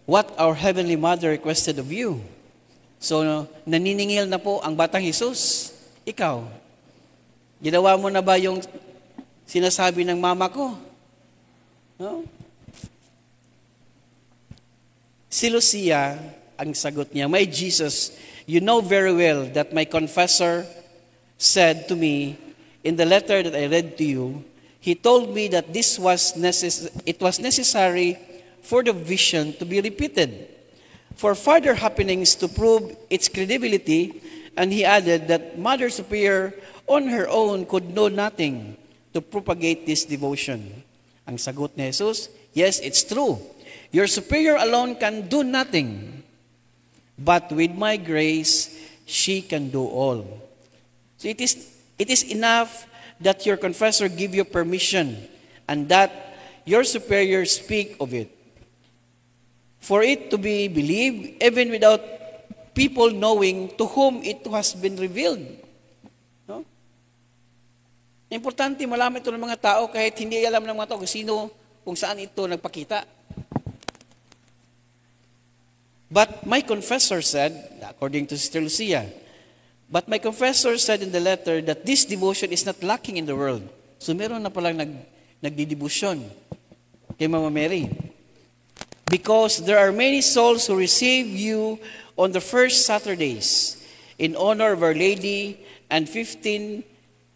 what our Heavenly Mother requested of you?" So, naniningil na po ang batang Jesus. Ikaw, ginawa mo na ba yung sinasabi ng mama ko? No? Si Lucia, ang sagot niya, "My Jesus, you know very well that my confessor said to me in the letter that I read to you, he told me that it was necessary for the vision to be repeated, for further happenings to prove its credibility, and he added that Mother Superior on her own could know nothing to propagate this devotion." Ang sagot ni Jesus, "Yes, it's true. Your Superior alone can do nothing, but with my grace, she can do all." So it is enough that your confessor give you permission and that your superior speak of it, for it to be believed even without people knowing to whom it has been revealed. No? Importante malaman ito ng mga tao kahit hindi alam ng mga tao kung saan ito nagpakita. But my confessor said, according to Sister Lucia, but my confessor said in the letter that this devotion is not lacking in the world. So meron na palang nagdidibusyon kay Mama Mary. Because there are many souls who receive you on the first Saturdays in honor of Our Lady, and 15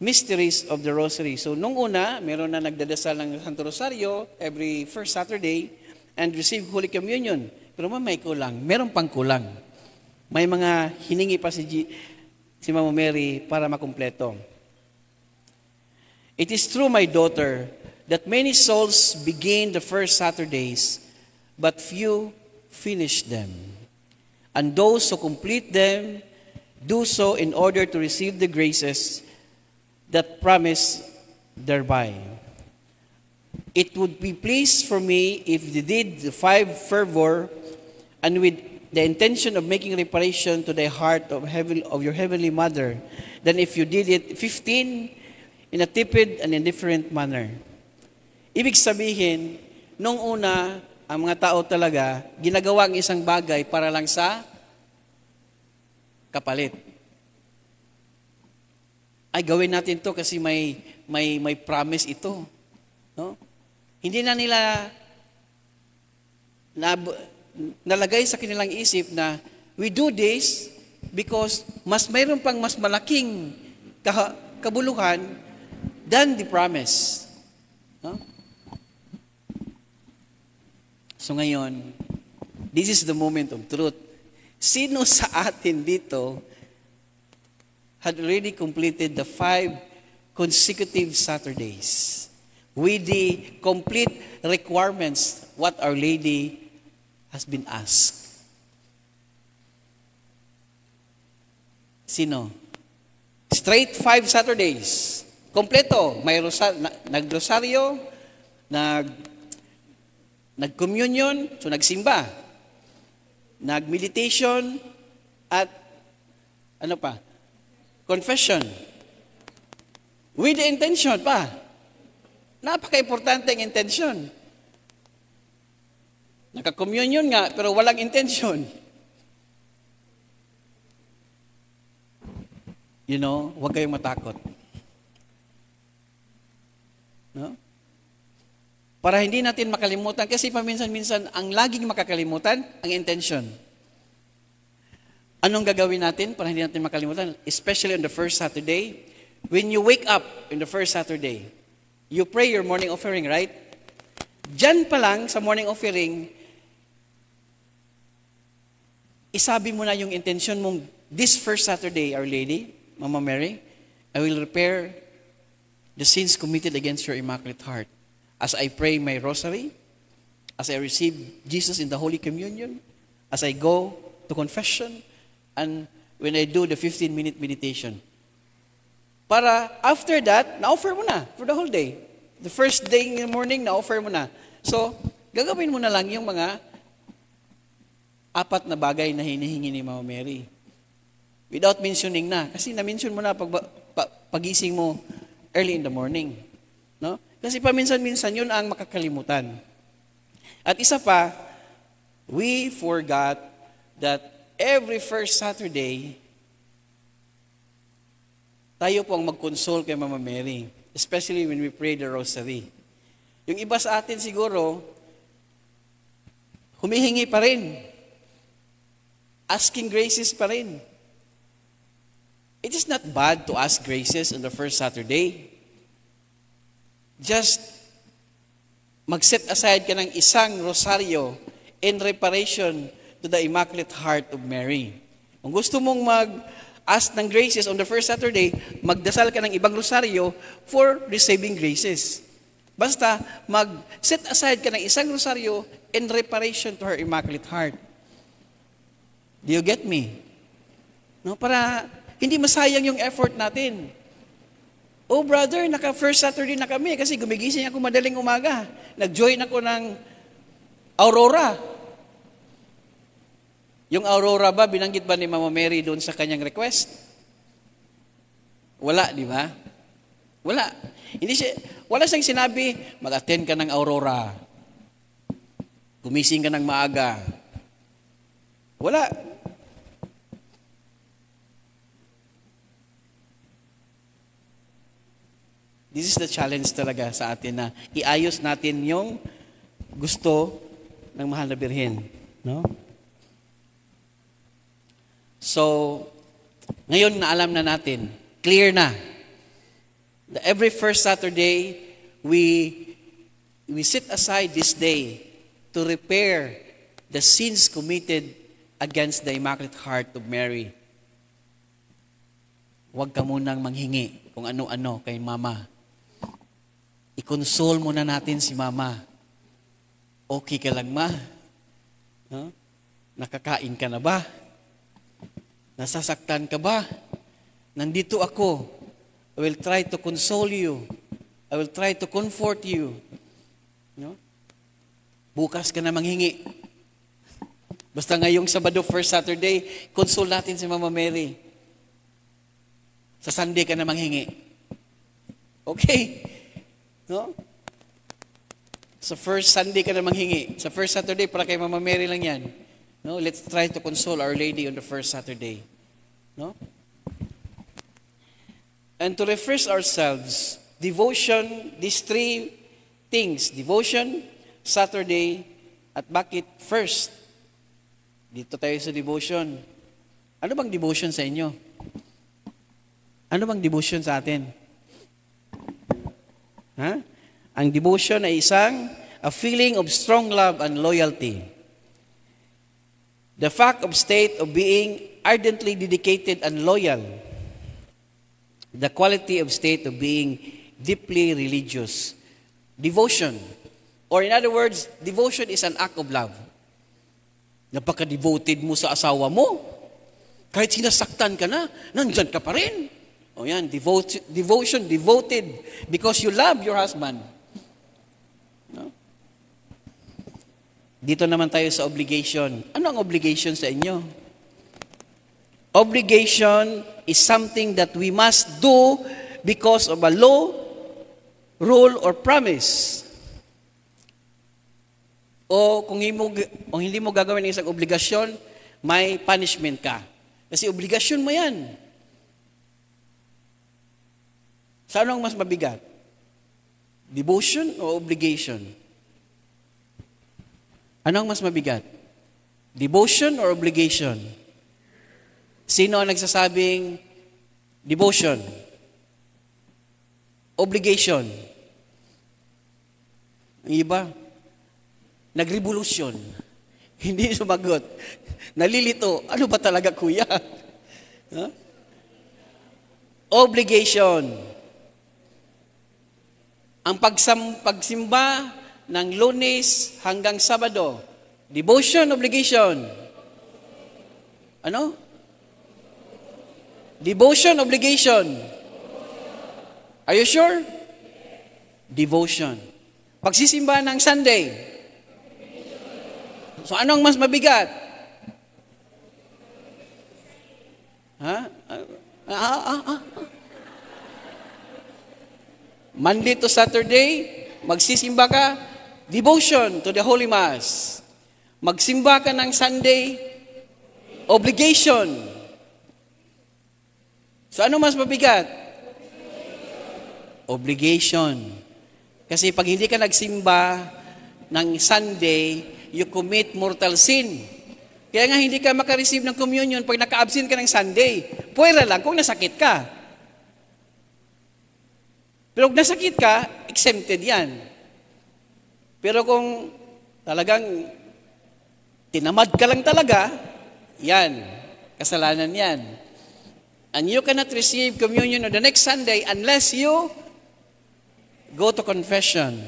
mysteries of the Rosary. So, nung una, meron na nagdadasal ng Santo Rosario every first Saturday and receive Holy Communion. Pero may kulang. Meron pang kulang. May mga hiningi pa si Mama Mary para makumpleto. It is true, my daughter, that many souls begin the first Saturdays, but few finish them. And those who complete them do so in order to receive the graces that promise thereby. It would be pleased for me if they did the 5 fervor and with the intention of making reparation to the heart of your heavenly mother than if you did it 15 in a tepid and indifferent manner. Ibig sabihin, nung una, ang mga tao talaga, ginagawa ang isang bagay para lang sa kapalit. Ay, gawin natin to kasi may promise ito. No? Hindi na nila nalagay sa kanilang isip na we do this because mayroon pang mas malaking kabuluhan than the promise. No? So ngayon, this is the moment of truth. Sino sa atin dito had already completed the 5 consecutive Saturdays with the complete requirements what Our Lady has been asked? Sino? Straight 5 Saturdays. Kompleto. May nag-rosaryo, nag-communion, so nagsimba, nag-meditation, at ano pa? Confession. With the intention pa. Napaka-importante ang intention. Naka-communion nga, pero walang intention. You know, huwag kayong matakot. No? Para hindi natin makalimutan, kasi paminsan-minsan, ang laging makakalimutan, ang intention. Anong gagawin natin para hindi natin makalimutan? Especially on the first Saturday, when you wake up in the first Saturday, you pray your morning offering, right? Diyan pa lang sa morning offering, isabi mo na yung intention mong, this first Saturday, Our Lady, Mama Mary, I will repair the sins committed against your Immaculate Heart. As I pray my rosary, as I receive Jesus in the Holy Communion, as I go to confession, and when I do the 15-minute meditation. Para after that, na-offer mo na for the whole day. The first day in the morning, na-offer mo na. So, gagawin mo na lang yung mga 4 na bagay na hinihingi ni Mama Mary. Without mentioning na. Kasi na-mention mo na pagising mo early in the morning. No? Kasi paminsan-minsan yun ang makakalimutan. At isa pa, we forgot that every first Saturday, tayo po ang mag-console kay Mama Mary. Especially when we pray the rosary. Yung iba sa atin siguro, humihingi pa rin. Asking graces pa rin. It is not bad to ask graces on the first Saturday. Just mag-set aside ka ng isang rosaryo in reparation to the Immaculate Heart of Mary. Kung gusto mong mag-ask ng graces on the first Saturday, magdasal ka ng ibang rosaryo for receiving graces. Basta, mag-set aside ka ng isang rosaryo in reparation to her Immaculate Heart. Do you get me? No, para hindi masayang yung effort natin. Oh brother, naka-first Saturday na kami kasi gumigising ako madaling umaga. Nag-join ako ng Aurora. Yung Aurora ba, binanggit ba ni Mama Mary doon sa kanyang request? Wala, di ba? Wala. Wala siyang sinabi, mag-attend ka ng Aurora. Gumising ka ng maaga. Wala. This is the challenge talaga sa atin na iayos natin yung gusto ng Mahal na Birhen. No? So, ngayon na alam na natin, clear na. Every first Saturday, we set aside this day to repair the sins committed against the Immaculate Heart of Mary. Huwag ka munang manghingi kung ano-ano kay Mama. I-console muna natin si Mama. Okay ka lang, Ma? Huh? Nakakain ka na ba? Nasasaktan ka ba? Nandito ako. I will try to console you. I will try to comfort you. No? Bukas ka na manghingi. Basta ngayong Sabado, first Saturday, console natin si Mama Mary. Sa Sunday ka na manghingi. Okay? No? Sa first Sunday ka na manghingi. Sa first Saturday, para kay Mama Mary lang yan. No? Let's try to console Our Lady on the first Saturday. No? And to refresh ourselves, devotion, these three things, devotion, Saturday, at bakit first? Dito tayo sa devotion. Ano bang devotion sa inyo? Ano bang devotion sa atin? Ha? Ang devotion ay a feeling of strong love and loyalty. The fact of state of being ardently dedicated and loyal. The quality of state of being deeply religious. Devotion. Or in other words, devotion is an act of love. Napaka-devoted mo sa asawa mo. Kahit sinasaktan ka na, nandyan ka pa rin. O yan, devotion, devoted, because you love your husband. No? Dito naman tayo sa obligation. Ano ang obligation sa inyo? Obligation is something that we must do because of a law, rule, or promise. O kung hindi mo gagawin ng isang obligasyon, may punishment ka. Kasi obligasyon mo yan. Sa ano ang mas mabigat? Devotion o obligation? Ano ang mas mabigat? Devotion or obligation? Sino ang nagsasabing devotion? Obligation? Ang iba, nagrevolusyon. Hindi sumagot. Nalilito. Ano ba talaga, kuya? Huh? Obligation. Ang pagsimba ng Lunes hanggang Sabado. Devotion, obligation. Ano? Devotion, obligation. Are you sure? Devotion. Pagsisimba ng Sunday. So anong mas mabigat? Ha? Monday to Saturday, magsisimba ka, devotion to the Holy Mass. Magsimba ka ng Sunday, obligation. So ano mas mabigat? Obligation. Kasi pag hindi ka nagsimba ng Sunday, you commit mortal sin. Kaya nga hindi ka makareceive ng communion pag naka-absent ka ng Sunday. Puwera lang kung nasakit ka. Pero kung nasakit ka, exempted yan. Pero kung talagang tinamad ka lang talaga, yan, kasalanan yan. And you cannot receive communion on the next Sunday unless you go to confession.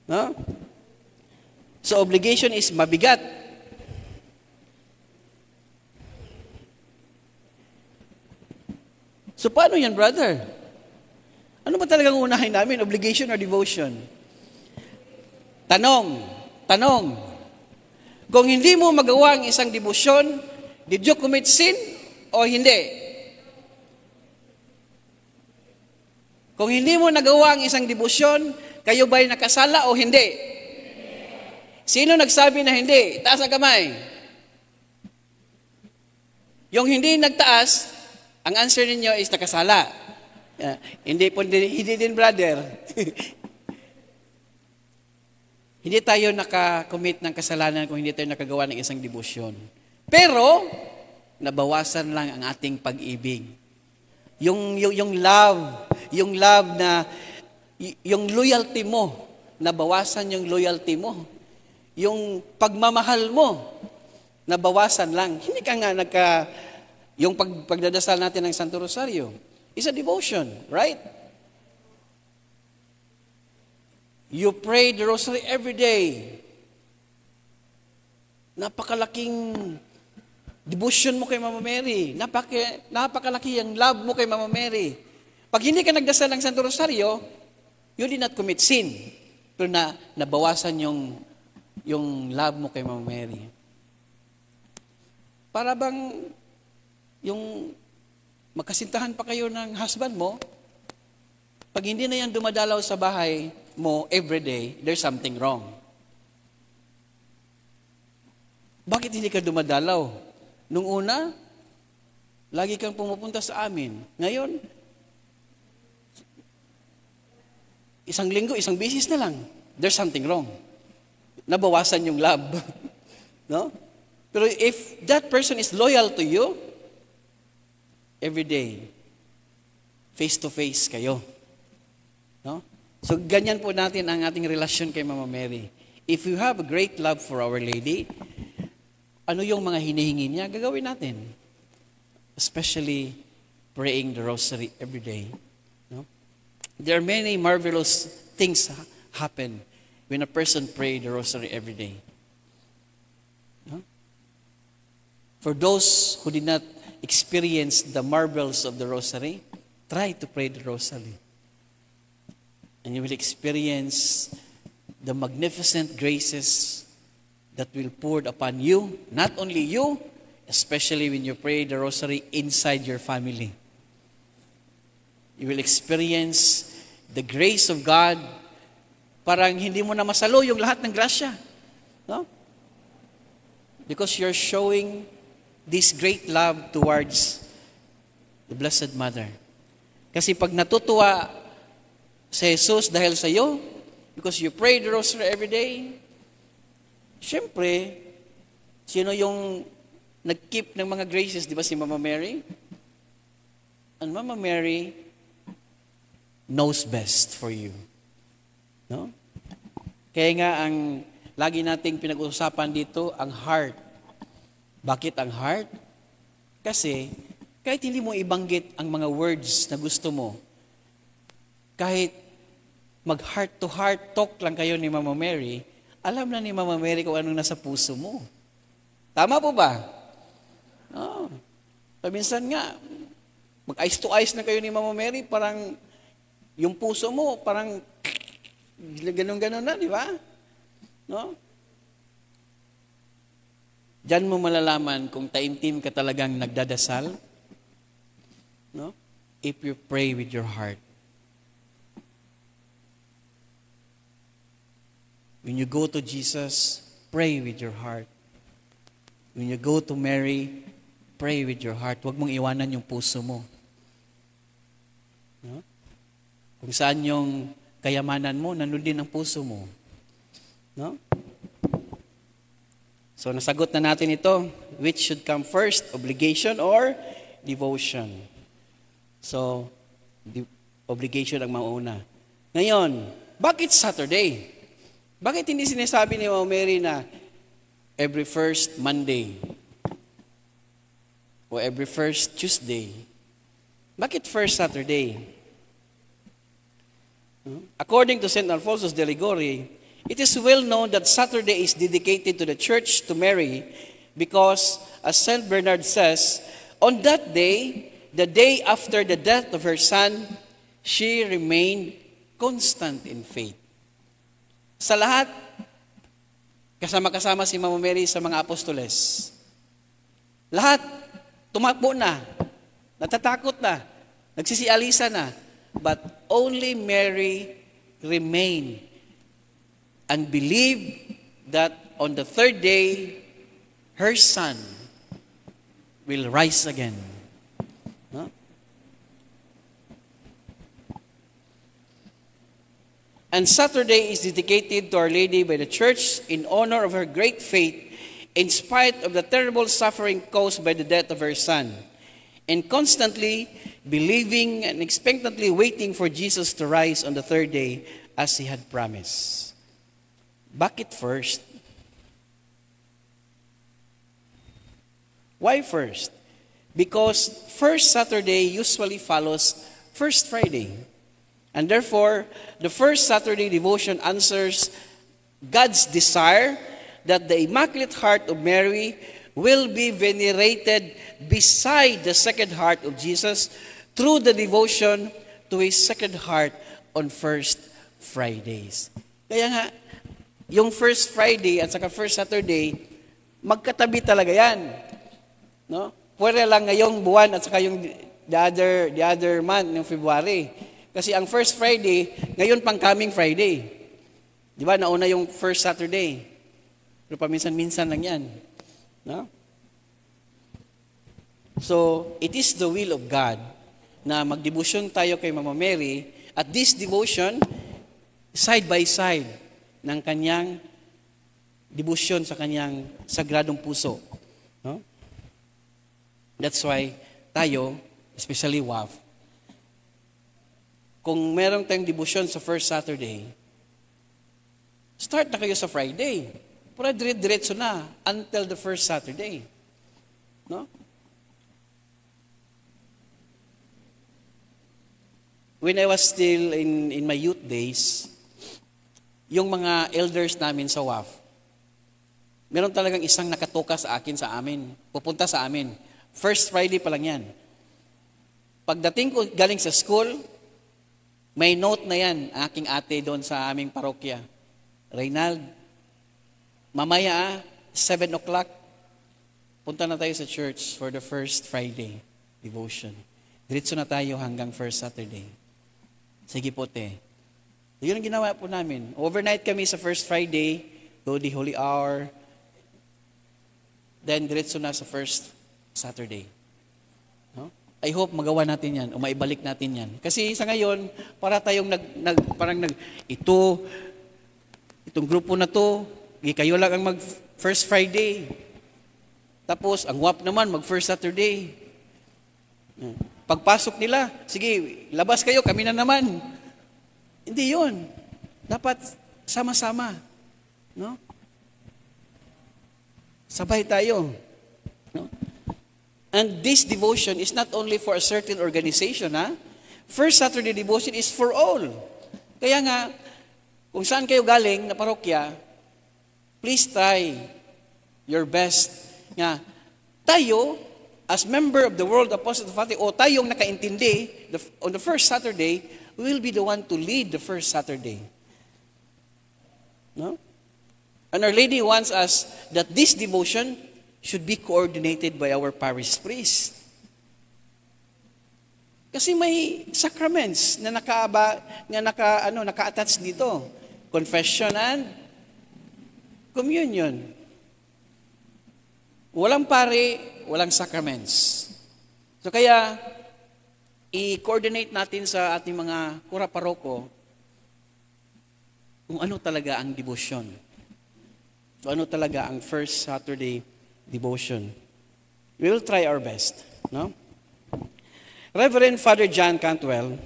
No? So obligation is mabigat. So paano yan, brother? Ano ba talagang unahin namin? Obligation or devotion? Tanong. Kung hindi mo magawa ang isang devotion, did you commit sin o hindi? Kung hindi mo nagawa ang isang devotion, kayo ba'y nakasala o hindi? Sino nagsabi na hindi? Taas ang kamay. Yung hindi nagtaas, ang answer ninyo is nakasala. Hindi din, brother. Hindi tayo nakakommit ng kasalanan kung hindi tayo nakagawa ng isang debosyon. Pero, nabawasan lang ang ating pag-ibig. Yung love, yung love na, yung loyalty mo, nabawasan yung loyalty mo. Yung pagmamahal mo, nabawasan lang. Hindi ka nga yung pagdadasal natin ng Santo Rosario, is a devotion, right? You pray the Rosary every day. Napakalaking devotion mo kay Mama Mary. Napakalaki ang love mo kay Mama Mary. Pag hindi ka nagdasal ng Santo Rosario, you did not commit sin. Pero nabawasan yung love mo kay Mama Mary. Para bang yung magkasintahan pa kayo ng husband mo, pag hindi na yan dumadalaw sa bahay mo everyday, there's something wrong. Bakit hindi ka dumadalaw? Nung una, lagi kang pumupunta sa amin. Ngayon, isang linggo, isang bisis na lang. There's something wrong. Nabawasan yung love. No? Pero if that person is loyal to you, every day, face-to-face kayo. No? So, ganyan po natin ang ating relasyon kay Mama Mary. If you have a great love for Our Lady, ano yung mga hinihingi niya, gagawin natin. Especially praying the Rosary every day. No? There are many marvelous things happen when a person prays the Rosary every day. No? For those who did not experience the marvels of the Rosary, try to pray the Rosary. And you will experience the magnificent graces that will pour upon you, not only you, especially when you pray the Rosary inside your family. You will experience the grace of God. Parang hindi mo na masalo yung lahat ng grasya. No? Because you're showing this great love towards the Blessed Mother. Kasi pag natutuwa si Jesus dahil sa iyo, because you pray the Rosary every day, siyempre, sino yung nag-keep ng mga graces, di ba si Mama Mary? And Mama Mary knows best for you. No? Kaya nga ang lagi nating pinag-uusapan dito, ang heart. Bakit ang heart? Kasi kahit hindi mo ibanggit ang mga words na gusto mo, kahit mag-heart-to-heart talk lang kayo ni Mama Mary, alam na ni Mama Mary kung anong nasa puso mo. Tama po ba? Oh. Minsan nga, mag-eyes to eyes na kayo ni Mama Mary, parang yung puso mo, parang ganun-ganun na, di ba? No? Diyan mo malalaman kung taimtim ka talagang nagdadasal. No? If you pray with your heart. When you go to Jesus, pray with your heart. When you go to Mary, pray with your heart. Huwag mong iwanan yung puso mo. No? Kung saan yung kayamanan mo, nandun din ang puso mo. No? So, nasagot na natin ito. Which should come first, obligation or devotion? So, obligation ang mauna. Ngayon, bakit Saturday? Bakit hindi sinasabi ni Mama Mary na every first Monday o every first Tuesday? Bakit first Saturday? According to St. Alphonsus de Liguori, it is well known that Saturday is dedicated to the Church to Mary because, as St. Bernard says, on that day, the day after the death of her son, she remained constant in faith. Sa lahat, kasama-kasama si Mama Mary sa mga apostoles. Lahat, tumakbo na, natatakot na, nagsisialisa na, but only Mary remained and believed that on the third day, her son will rise again. No? And Saturday is dedicated to Our Lady by the Church in honor of her great faith in spite of the terrible suffering caused by the death of her son. And constantly, believing and expectantly waiting for Jesus to rise on the third day as He had promised. Bakit first? Why first? Because first Saturday usually follows first Friday. And therefore, the first Saturday devotion answers God's desire that the Immaculate Heart of Mary will be venerated beside the Sacred Heart of Jesus through the devotion to His Sacred Heart on first Fridays. Kaya nga, yung first Friday at saka first Saturday, magkatabi talaga yan. No? Pwede lang ngayong buwan at saka yung the other month, yung February. Kasi ang first Friday, ngayon pang coming Friday. Di ba? Nauna yung first Saturday. Pero paminsan-minsan lang yan. No? So, it is the will of God na magdebosyon tayo kay Mama Mary at this devotion, side by side ng kanyang debosyon sa kanyang sagradong puso. No? That's why tayo, especially WAF, kung meron tayong debosyon sa first Saturday, start na kayo sa Friday. Para dire-diretso na until the first Saturday. No? When I was still in my youth days, yung mga elders namin sa WAF, meron talagang isang nakatoka sa akin, sa amin, pupunta sa amin. First Friday pa lang yan. Pagdating ko galing sa school, may note na yan, aking ate doon sa aming parokya. Reynald, mamaya 7 o'clock, punta na tayo sa church for the first Friday devotion. Diretso na tayo hanggang first Saturday. Sige po, te. Yun ang ginawa po namin. Overnight kami sa first Friday, do the Holy Hour, then diretso na sa first Saturday. No? I hope magawa natin yan o maibalik natin yan. Kasi sa ngayon, para tayong itong grupo na to, kayo lang ang mag first Friday. Tapos, ang WAP naman, mag first Saturday. Pagpasok nila, sige, labas kayo, kami na naman. Hindi yun. Dapat sama-sama. No? Sabay tayo. No? And this devotion is not only for a certain organization, ha? First Saturday devotion is for all. Kaya nga, kung saan kayo galing na parokya, please try your best. Nga, tayo, as member of the World Apostolic Society, o tayong nakaintindi, on the first Saturday, we will be the one to lead the first Saturday. No? And Our Lady wants us that this devotion should be coordinated by our parish priest. Kasi may sacraments na naka-attach dito. Confession and communion. Walang pare, walang sacraments. So kaya, i-coordinate natin sa ating mga kura-paroko kung ano talaga ang devotion. Kung ano talaga ang first Saturday devotion. We will try our best. No? Reverend Father John Cantwell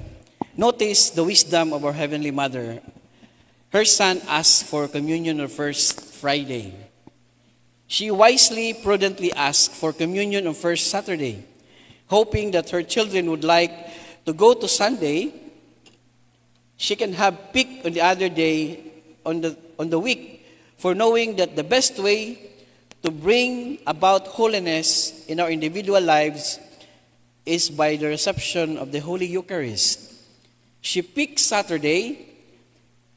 noticed the wisdom of our Heavenly Mother. Her son asked for communion on first Friday. She wisely, prudently asked for communion on first Saturday, hoping that her children would like to go to Sunday. She can have pick on the other day on the week, for knowing that the best way to bring about holiness in our individual lives is by the reception of the Holy Eucharist. She picked Saturday.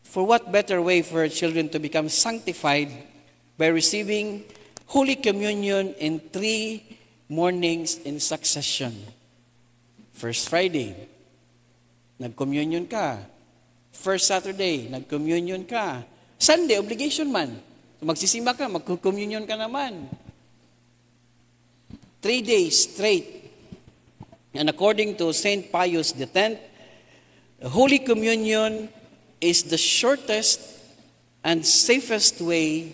For what better way for her children to become sanctified by receiving Holy Communion in 3 mornings in succession? First Friday, nag-communion ka. First Saturday, nag-communion ka. Sunday, obligation man. Magsisimba ka, mag-communion ka naman. 3 days straight. And according to St. Pius X, Holy Communion is the shortest and safest way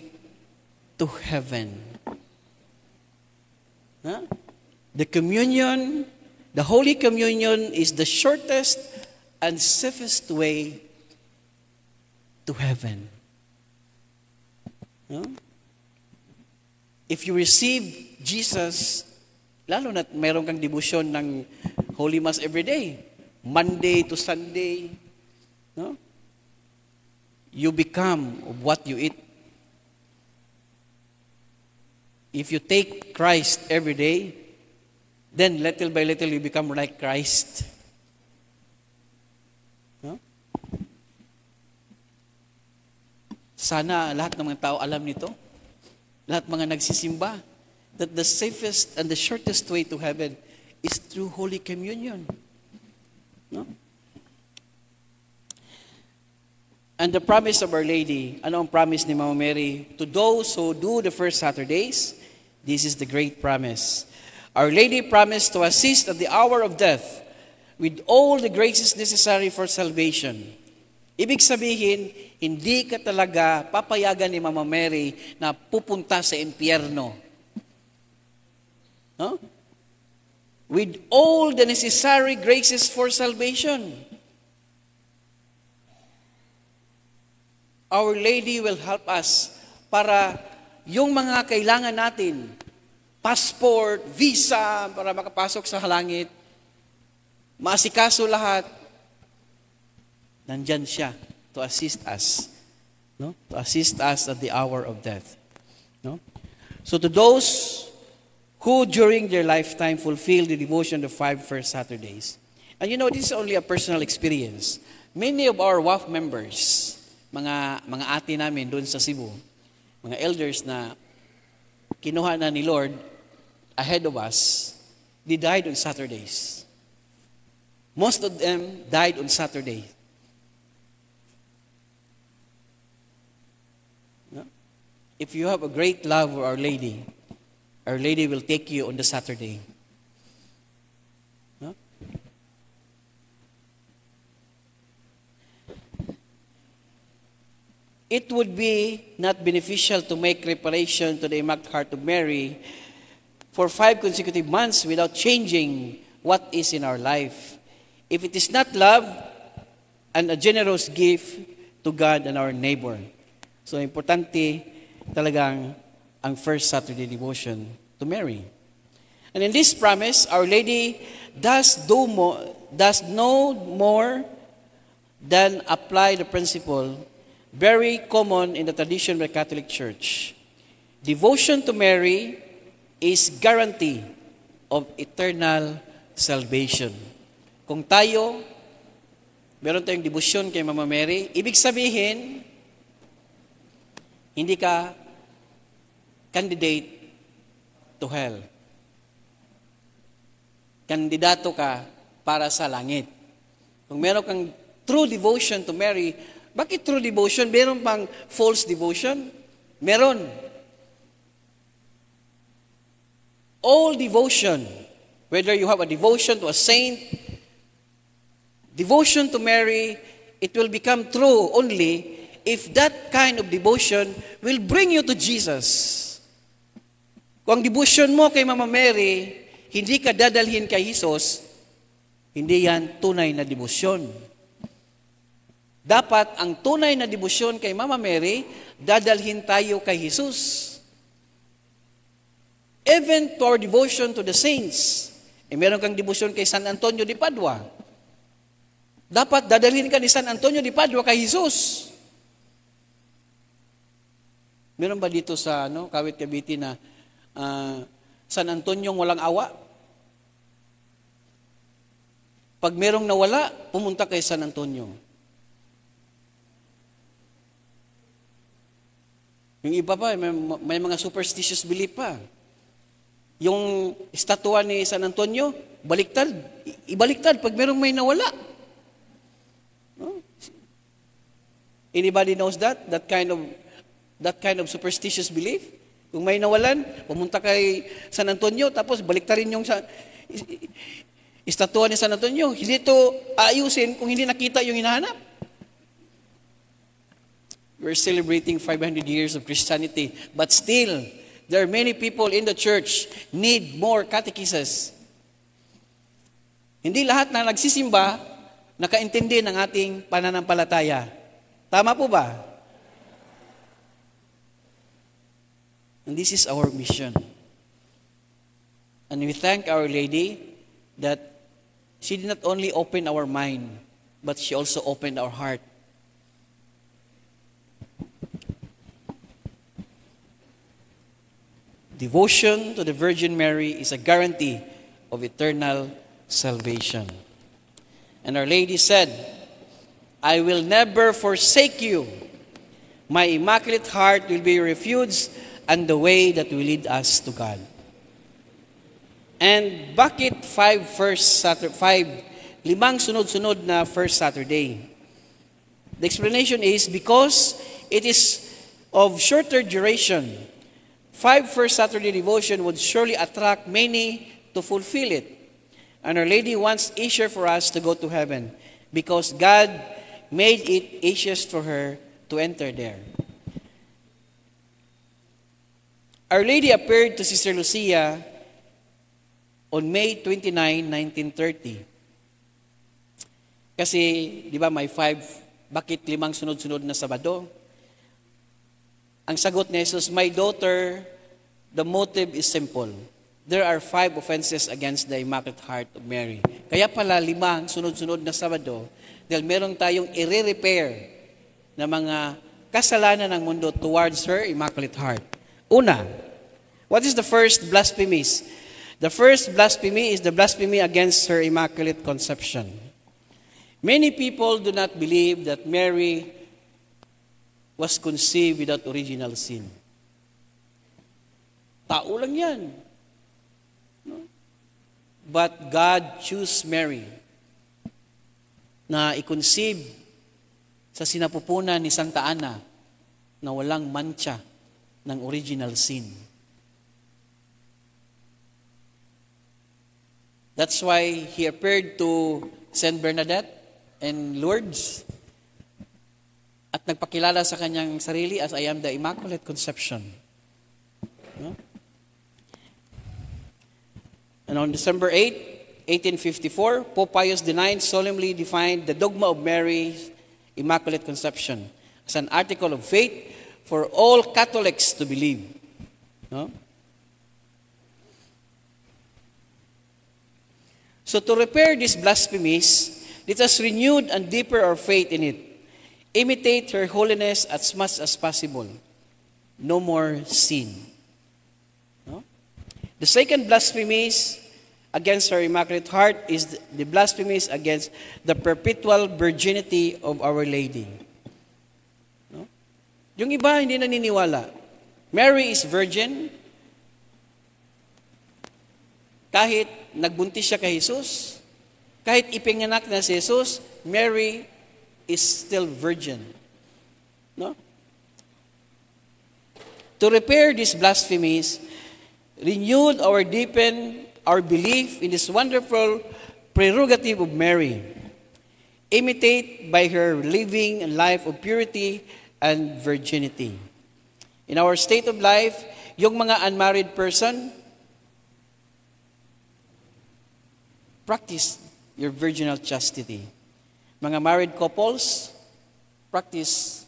to heaven. Huh? The communion The Holy Communion is the shortest and safest way to heaven. No? If you receive Jesus, lalo na meron kang devotion ng Holy Mass every day, Monday to Sunday, no? You become of what you eat. If you take Christ every day, then little by little you become like Christ. No? Sana lahat ng mga tao alam nito. Lahat mga nagsisimba that the safest and the shortest way to heaven is through Holy Communion. No? And the promise of Our Lady, ano ang promise ni Mama Mary? To those who do the first Saturdays, this is the great promise. Our Lady promised to assist at the hour of death with all the graces necessary for salvation. Ibig sabihin, hindi ka talaga papayagan ni Mama Mary na pupunta sa impyerno. No? With all the necessary graces for salvation. Our Lady will help us para yung mga kailangan natin, passport, visa, para makapasok sa langit, maasikaso lahat, nandyan siya to assist us. No? To assist us at the hour of death. No? So to those who during their lifetime fulfill the devotion of 5 first Saturdays, and you know, this is only a personal experience. Many of our WAF members, mga ate namin doon sa Cebu, mga elders na kinuha na ni Lord ahead of us, they died on Saturdays. Most of them died on Saturday. No? If you have a great love for Our Lady will take you on the Saturday. No? It would be not beneficial to make reparation to the Immaculate Heart of Mary for 5 consecutive months without changing what is in our life. If it is not love and a generous gift to God and our neighbor. So, importante talagang ang first Saturday devotion to Mary. And in this promise, Our Lady does no more than apply the principle very common in the tradition of the Catholic Church. Devotion to Mary is guarantee of eternal salvation. Kung tayo, meron tayong devotion kay Mama Mary, ibig sabihin, hindi ka candidate to hell. Kandidato ka para sa langit. Kung meron kang true devotion to Mary, bakit true devotion? Meron pang false devotion? Meron. All devotion, whether you have a devotion to a saint, devotion to Mary, it will become true only if that kind of devotion will bring you to Jesus. Kung ang devotion mo kay Mama Mary, hindi ka dadalhin kay Jesus, hindi yan tunay na devotion. Dapat ang tunay na debosyon kay Mama Mary, dadalhin tayo kay Jesus. Even to our devotion to the saints. Meron kang debosyon kay San Antonio de Padua. Dapat dadalhin ka ni San Antonio de Padua kay Jesus. Meron ba dito sa Kawit Cavite na San Antonio walang awa? Pag merong nawala, pumunta kay San Antonio. Yung iba pa, may mga superstitious belief pa. Yung estatwa ni San Antonio, baliktad. Ibaliktad pag merong may nawala. No? Anybody knows that? That kind of superstitious belief? Kung may nawalan, pumunta kay San Antonio, tapos baliktarin yung estatwa ni San Antonio. Hindi ito aayusin kung hindi nakita yung hinahanap. We're celebrating 500 years of Christianity, but still, there are many people in the church need more catechesis. Hindi lahat na nagsisimba, nakaintindi ng ating pananampalataya. Tama po ba? And this is our mission. And we thank Our Lady that she did not only open our mind, but she also opened our heart. Devotion to the Virgin Mary is a guarantee of eternal salvation. And Our Lady said, I will never forsake you. My Immaculate Heart will be your refuge and the way that will lead us to God. And bakit limang sunod-sunod na first Saturday? The explanation is because it is of shorter duration. 5 first Saturday devotion would surely attract many to fulfill it. And Our Lady wants easier for us to go to heaven because God made it easiest for her to enter there. Our Lady appeared to Sister Lucia on May 29, 1930. Kasi, di ba, may 5, bakit 5 sunod-sunod na Sabado? Ang sagot ni Jesus, my daughter, the motive is simple. There are 5 offenses against the Immaculate Heart of Mary. Kaya pala 5 sunod-sunod na Sabado, dahil meron tayong i-repair na mga kasalanan ng mundo towards her Immaculate Heart. Una, what is the first blasphemy? The first blasphemy is the blasphemy against her Immaculate Conception. Many people do not believe that Mary was conceived without original sin. Tao lang yan. No? But God chose Mary na i-conceive sa sinapupunan ni Santa Ana na walang mancha ng original sin. That's why he appeared to Saint Bernadette and Lourdes at nagpakilala sa kanyang sarili as I am the Immaculate Conception. No? And on December 8, 1854, Pope Pius IX solemnly defined the dogma of Mary's Immaculate Conception as an article of faith for all Catholics to believe. No? So to repair these blasphemies, let us renew and deeper our faith in it. Imitate her holiness as much as possible. No more sin. No? The second blasphemies against her Immaculate Heart is the blasphemies against the perpetual virginity of Our Lady. No? Yung iba hindi naniniwala. Mary is virgin. Kahit nagbuntis siya kay Jesus, kahit ipinganak na si Jesus, Mary is still virgin. No? To repair these blasphemies, renewed or deepen our belief in this wonderful prerogative of Mary. Imitate by her living a life of purity and virginity. In our state of life, yung mga unmarried person, practice your virginal chastity. Mga married couples, practice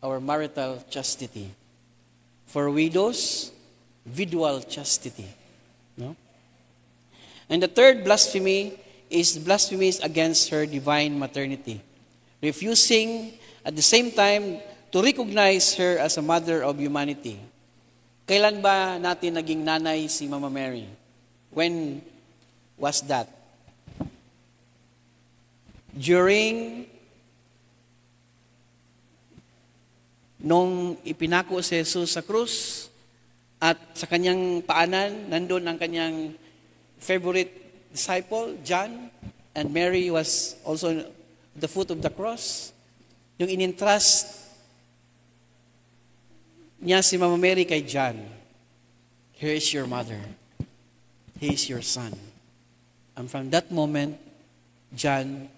our marital chastity. For widows, vidual chastity. No? And the third blasphemy is blasphemies against her divine maternity. Refusing at the same time to recognize her as a mother of humanity. Kailan ba natin naging nanay si Mama Mary? When was that? During nung ipinako si Jesus sa krus at sa kanyang paanan, nandun ang kanyang favorite disciple, John, and Mary was also at the foot of the cross. Yung inintrust niya si Mama Mary kay John. Here is your mother. He is your son. And from that moment, John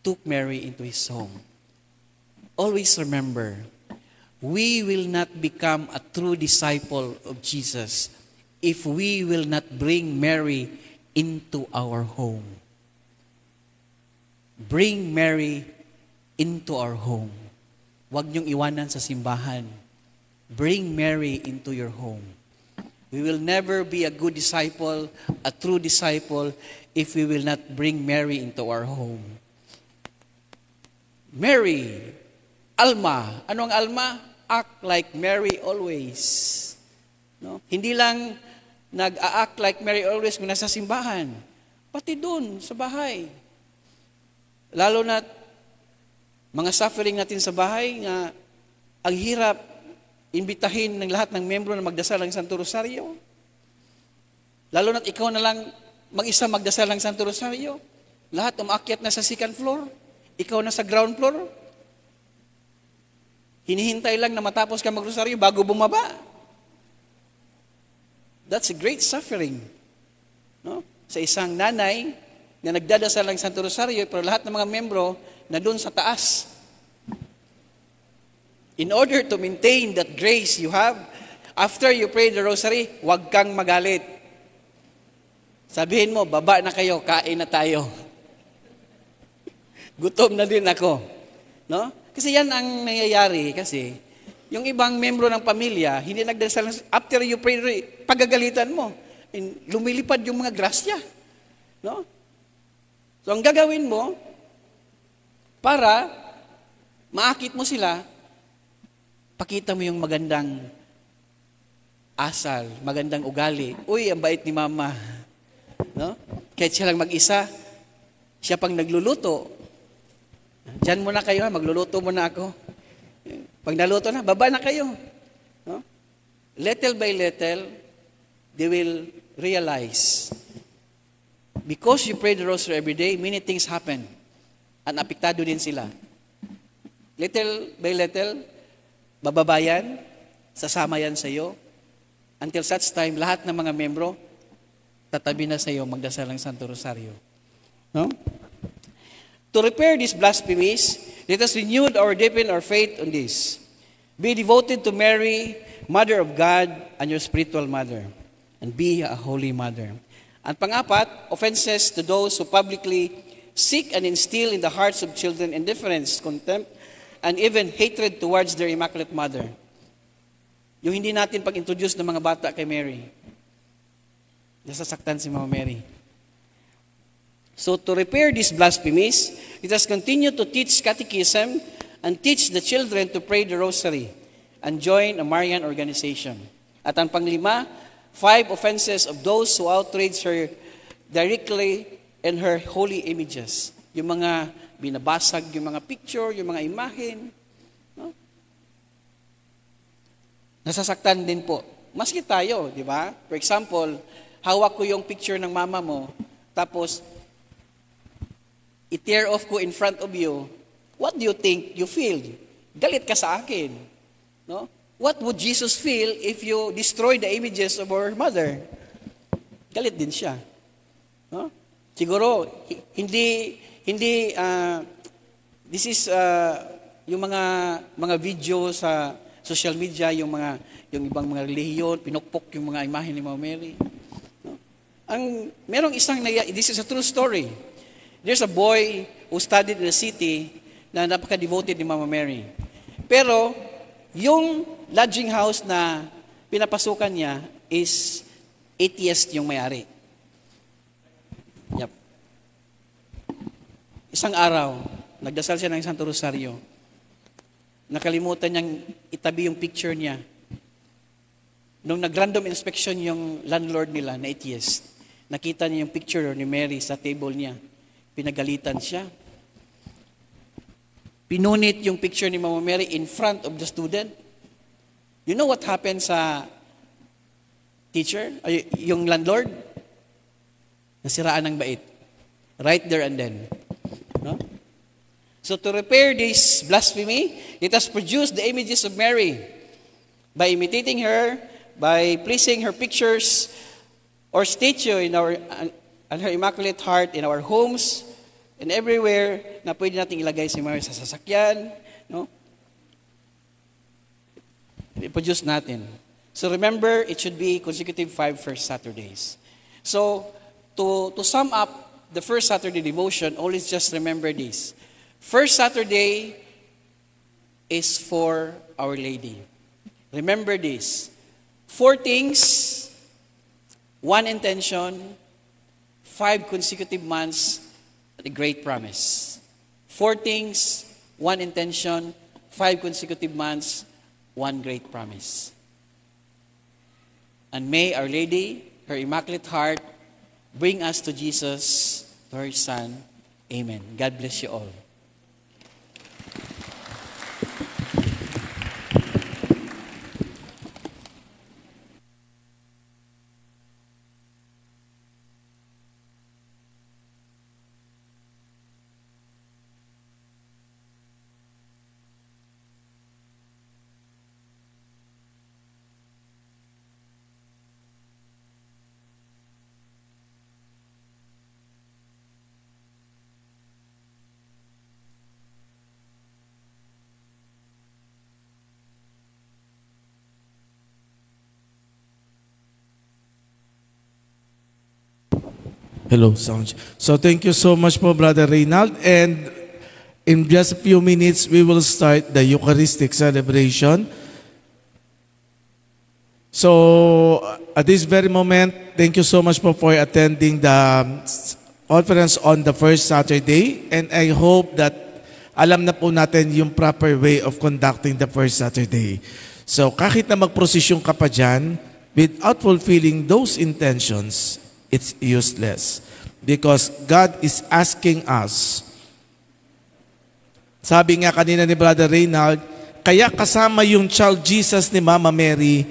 took Mary into his home. Always remember, we will not become a true disciple of Jesus if we will not bring Mary into our home. Bring Mary into our home. Huwag niyong iwanan sa simbahan. Bring Mary into your home. We will never be a good disciple, a true disciple, if we will not bring Mary into our home. Mary, Alma. Ano ang Alma? Act like Mary always. No? Hindi lang nag-act like Mary always kung nasa simbahan. Pati doon, sa bahay. Lalo na mga suffering natin sa bahay nga ang hirap imbitahin ng lahat ng membro na magdasal ng Santo Rosario. Lalo na't ikaw na lang mag-isa magdasal ng Santo Rosario. Lahat umaakyat na sa second floor. Ikaw na sa ground floor. Hinihintay lang na matapos ka mag-rosaryo bago bumaba. That's a great suffering. No? Sa isang nanay na nagdadasal ng Santo Rosario pero lahat ng mga membro na doon sa taas. In order to maintain that grace you have, after you pray the rosary, huwag kang magalit. Sabihin mo, baba na kayo, kain na tayo. Gutom na din ako. No? Kasi yan ang nangyayari kasi yung ibang membro ng pamilya, hindi nagdasal, after you pray, pagagalitan mo, lumilipad yung mga grasya. No? So ang gagawin mo, para maakit mo sila, pakita mo yung magandang asal, magandang ugali. Uy, ang bait ni mama. No? Kahit siya lang mag-isa, siya pang nagluluto. Diyan muna kayo, magluluto muna ako. Pag naluto na, baba na kayo. No? Little by little, they will realize. Because you pray the rosary every day, many things happen. At apektado din sila. Little by little, bababayan, sasama yan sa iyo. Until such time, lahat ng mga membro, tatabi na sa iyo, magdasal ng Santo Rosario. No? To repair these blasphemies, let us renew or deepen our faith on this. Be devoted to Mary, Mother of God, and your spiritual mother. And be a holy mother. At pangapat, offenses to those who publicly seek and instill in the hearts of children indifference, contempt, and even hatred towards their Immaculate Mother. Yung hindi natin pag-introduce ng mga bata kay Mary. Nasasaktan si Mama Mary. So to repair these blasphemies, let us continue to teach catechism and teach the children to pray the rosary and join a Marian organization. At ang panglima, 5 offenses of those who outrage her directly in her holy images. Yung mga binabasag, yung mga picture, yung mga imahen. No? Nasasaktan din po. Maski tayo, di ba? For example, hawak ko yung picture ng mama mo, tapos i-tear off ko in front of you, what do you think you feel? Galit ka sa akin. No? What would Jesus feel if you destroy the images of our mother? Galit din siya. No? Siguro, this is yung mga video sa social media, yung ibang mga relihiyon, pinukpok yung mga imahe ni Mama Mary. No? Merong isang, this is a true story. There's a boy who studied in the city na napaka-devoted ni Mama Mary. Pero, yung lodging house na pinapasukan niya is atheist yung may-ari. Yep. Isang araw, nagdasal siya ng Santo Rosario. Nakalimutan niyang itabi yung picture niya. Nung nag-random inspection yung landlord nila na atheist, nakita niya yung picture ni Mary sa table niya. Pinagalitan siya. Pinunit yung picture ni Mama Mary in front of the student. You know what happened sa teacher? Yung landlord? Nasiraan ng bait. Right there and then. No? So to repair this blasphemy, let us produce the images of Mary by imitating her, by placing her pictures or statue in and her Immaculate Heart in our homes and everywhere na pwede nating ilagay si Mary sa sasakyan, no? I-produce natin. So remember, it should be consecutive 5 first Saturdays. So to sum up the first Saturday devotion, always just remember this. First Saturday is for Our Lady. Remember this. 4 things, 1 intention, 5 consecutive months, the great promise. 4 things, 1 intention, 5 consecutive months, 1 great promise. And may Our Lady, her Immaculate Heart, bring us to Jesus, to her Son. Amen. God bless you all. Hello, Sound. So thank you so much po, Brother Reynald. And in just a few minutes, we will start the Eucharistic celebration. So at this very moment, thank you so much po for attending the conference on the first Saturday. And I hope that alam na po natin yung proper way of conducting the first Saturday. So kahit na magprosesyon ka pa dyan, without fulfilling those intentions, it's useless. Because God is asking us. Sabi nga kanina ni Brother Reynald, kaya kasama yung child Jesus ni Mama Mary,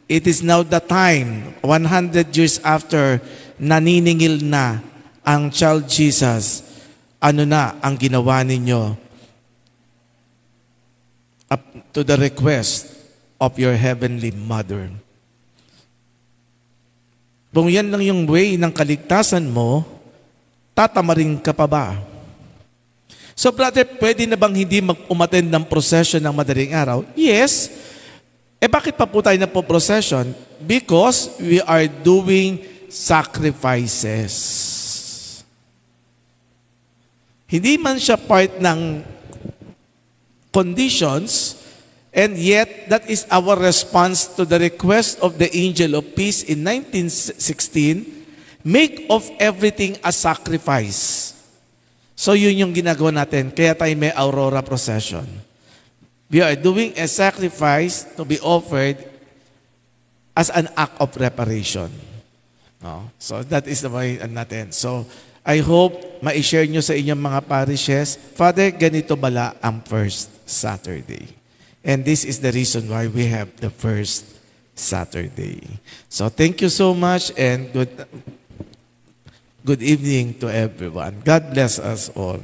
it is now the time, 100 years after, naniningil na ang child Jesus. Ano na ang ginawa ninyo? Up to the request of your Heavenly Mother. Kung yan lang yung way ng kaligtasan mo, tatamarin ka pa ba? So brother, pwede na bang hindi mag-umattend ng procession ng madaling araw? Yes. Bakit pa po tayo na po procession? Because we are doing sacrifices. Hindi man siya part ng conditions, and yet, that is our response to the request of the Angel of Peace in 1916, make of everything a sacrifice. So yun yung ginagawa natin. Kaya tayo may Aurora procession. We are doing a sacrifice to be offered as an act of reparation. No? So that is the way natin. So I hope ma-share nyo sa inyong mga parishes, Father, ganito bala ang first Saturday. And this is the reason why we have the first Saturday. So thank you so much and good evening to everyone. God bless us all.